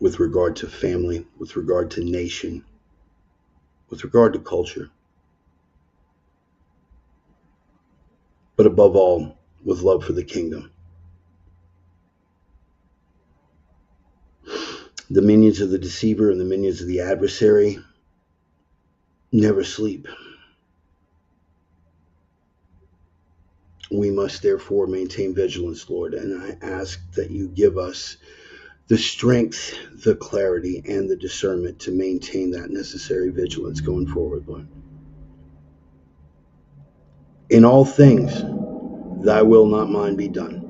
with regard to family, with regard to nation, with regard to culture, but above all, with love for the kingdom. The minions of the deceiver and the minions of the adversary never sleep. We must therefore maintain vigilance, Lord, and I ask that you give us the strength, the clarity, and the discernment to maintain that necessary vigilance going forward, Lord. In all things, thy will, not mine, be done.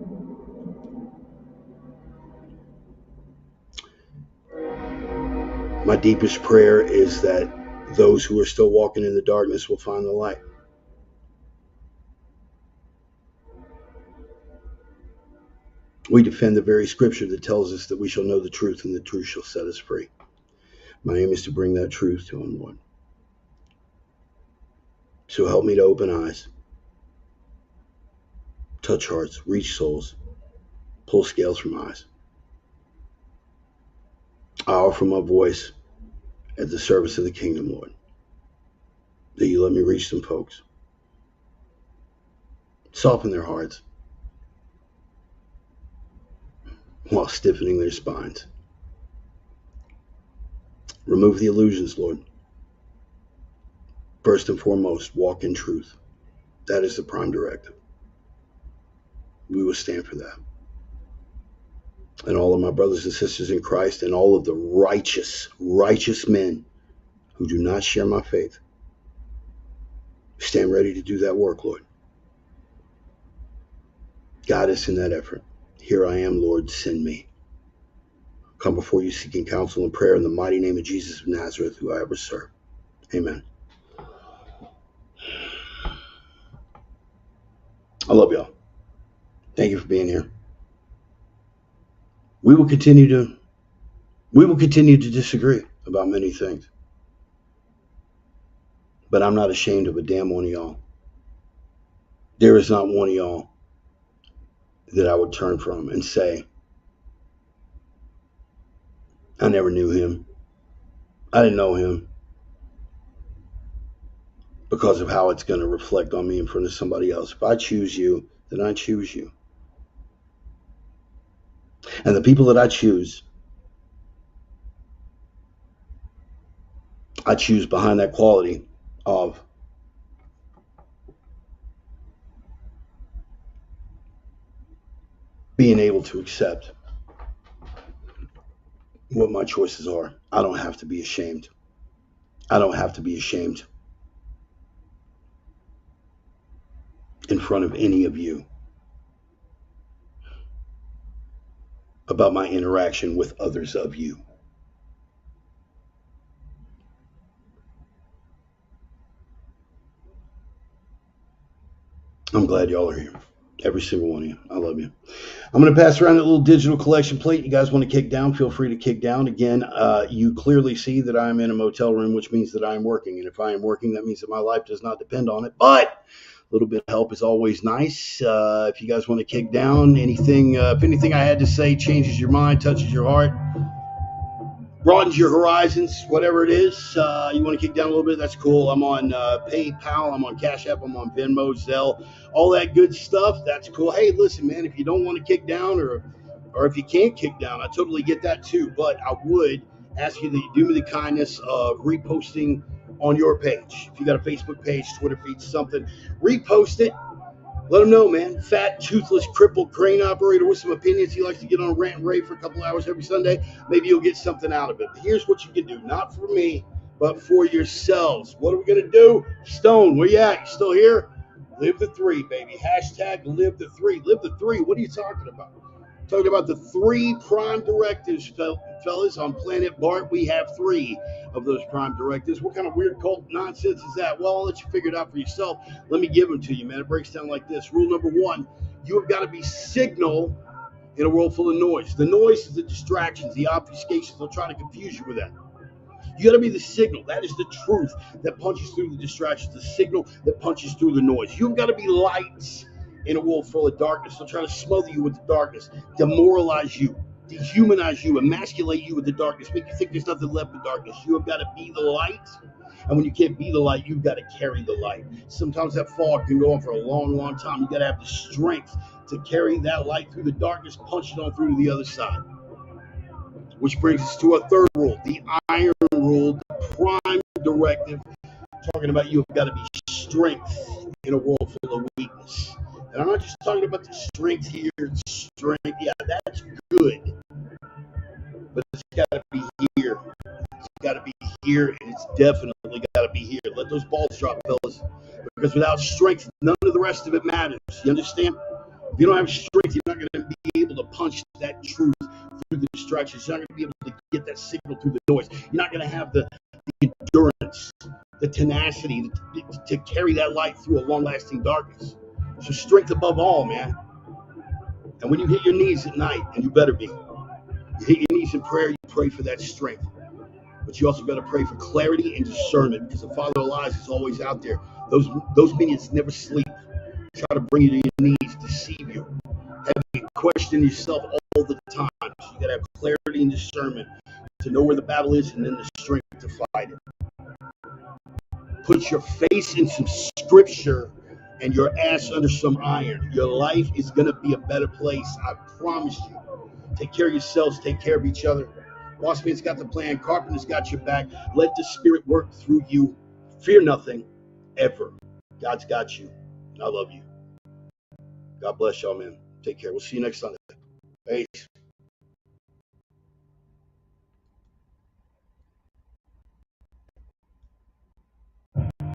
My deepest prayer is that those who are still walking in the darkness will find the light. We defend the very scripture that tells us that we shall know the truth and the truth shall set us free. My aim is to bring that truth to them, Lord. So help me to open eyes, touch hearts, reach souls, pull scales from eyes. I offer my voice at the service of the kingdom, Lord, that you let me reach some folks. Soften their hearts while stiffening their spines. Remove the illusions, Lord. First and foremost, walk in truth. That is the prime directive. We will stand for that. And all of my brothers and sisters in Christ and all of the righteous men who do not share my faith, stand ready to do that work, Lord. Guide us in that effort. Here I am, Lord, send me. Come before you seeking counsel and prayer in the mighty name of Jesus of Nazareth, who I ever serve. Amen. I love y'all. Thank you for being here. We will continue to disagree about many things. But I'm not ashamed of a damn one of y'all. There is not one of y'all that I would turn from and say, I never knew him. I didn't know him. Because of how it's going to reflect on me in front of somebody else. If I choose you, then I choose you. And the people that I choose behind that quality of being able to accept what my choices are. I don't have to be ashamed. I don't have to be ashamed in front of any of you about my interaction with others of you. I'm glad y'all are here. Every single one of you. I love you. I'm going to pass around a little digital collection plate. You guys want to kick down? Feel free to kick down. Again, you clearly see that I'm in a motel room, which means that I'm working. And if I am working, that means that my life does not depend on it. But a little bit of help is always nice. If you guys want to kick down, if anything I had to say changes your mind, touches your heart, broadens your horizons, whatever it is, you want to kick down a little bit, that's cool. I'm on PayPal, I'm on Cash App, I'm on Venmo, Zelle, all that good stuff, that's cool. Hey, listen, man, if you don't want to kick down or if you can't kick down, I totally get that too. But I would ask you that you do me the kindness of reposting on your page. If you got a Facebook page, Twitter feed, something, repost it. Let him know, man. Fat, toothless, crippled crane operator with some opinions. He likes to get on a rant and rave for a couple hours every Sunday. Maybe you'll get something out of it. But here's what you can do. Not for me, but for yourselves. What are we going to do? Stone, where you at? You still here? Live the three, baby. Hashtag live the three. Live the three. What are you talking about? Talking about the three prime directives, fellas, on Planet Bart. We have three of those prime directives. What kind of weird cult nonsense is that? Well, I'll let you figure it out for yourself. Let me give them to you, man. It breaks down like this. Rule number one, you have got to be signal in a world full of noise. The noise is the distractions, the obfuscations. They'll try to confuse you with that. You got to be the signal. That is the truth that punches through the distractions, the signal that punches through the noise. You've got to be lights in a world full of darkness. They'll try to smother you with the darkness, demoralize you, dehumanize you, emasculate you with the darkness, make you think there's nothing left but darkness. You have got to be the light. And when you can't be the light, you've got to carry the light. Sometimes that fog can go on for a long, long time. You got to have the strength to carry that light through the darkness, punch it on through to the other side. Which brings us to our third rule, the iron rule, the prime directive, talking about you have got to be strength in a world full of weakness. And I'm not just talking about the strength here, strength, yeah, that's good. But it's got to be here. It's got to be here, and it's definitely got to be here. Let those balls drop, fellas. Because without strength, none of the rest of it matters. You understand? If you don't have strength, you're not going to be able to punch that truth through the distractions. You're not going to be able to get that signal through the noise. You're not going to have the endurance, the tenacity to carry that light through a long-lasting darkness. So strength above all, man. And when you hit your knees at night, and you better be, you hit your knees in prayer, you pray for that strength. But you also got to pray for clarity and discernment, because the father of lies is always out there. Those minions never sleep. Try to bring you to your knees, deceive you, have you question yourself all the time. So you got to have clarity and discernment to know where the battle is, and then the strength to fight it. Put your face in some scripture and your ass under some iron. Your life is going to be a better place. I promise you. Take care of yourselves. Take care of each other. Boss man's got the plan. Carpenter's got your back. Let the Spirit work through you. Fear nothing, ever. God's got you. I love you. God bless y'all, man. Take care. We'll see you next Sunday. Peace.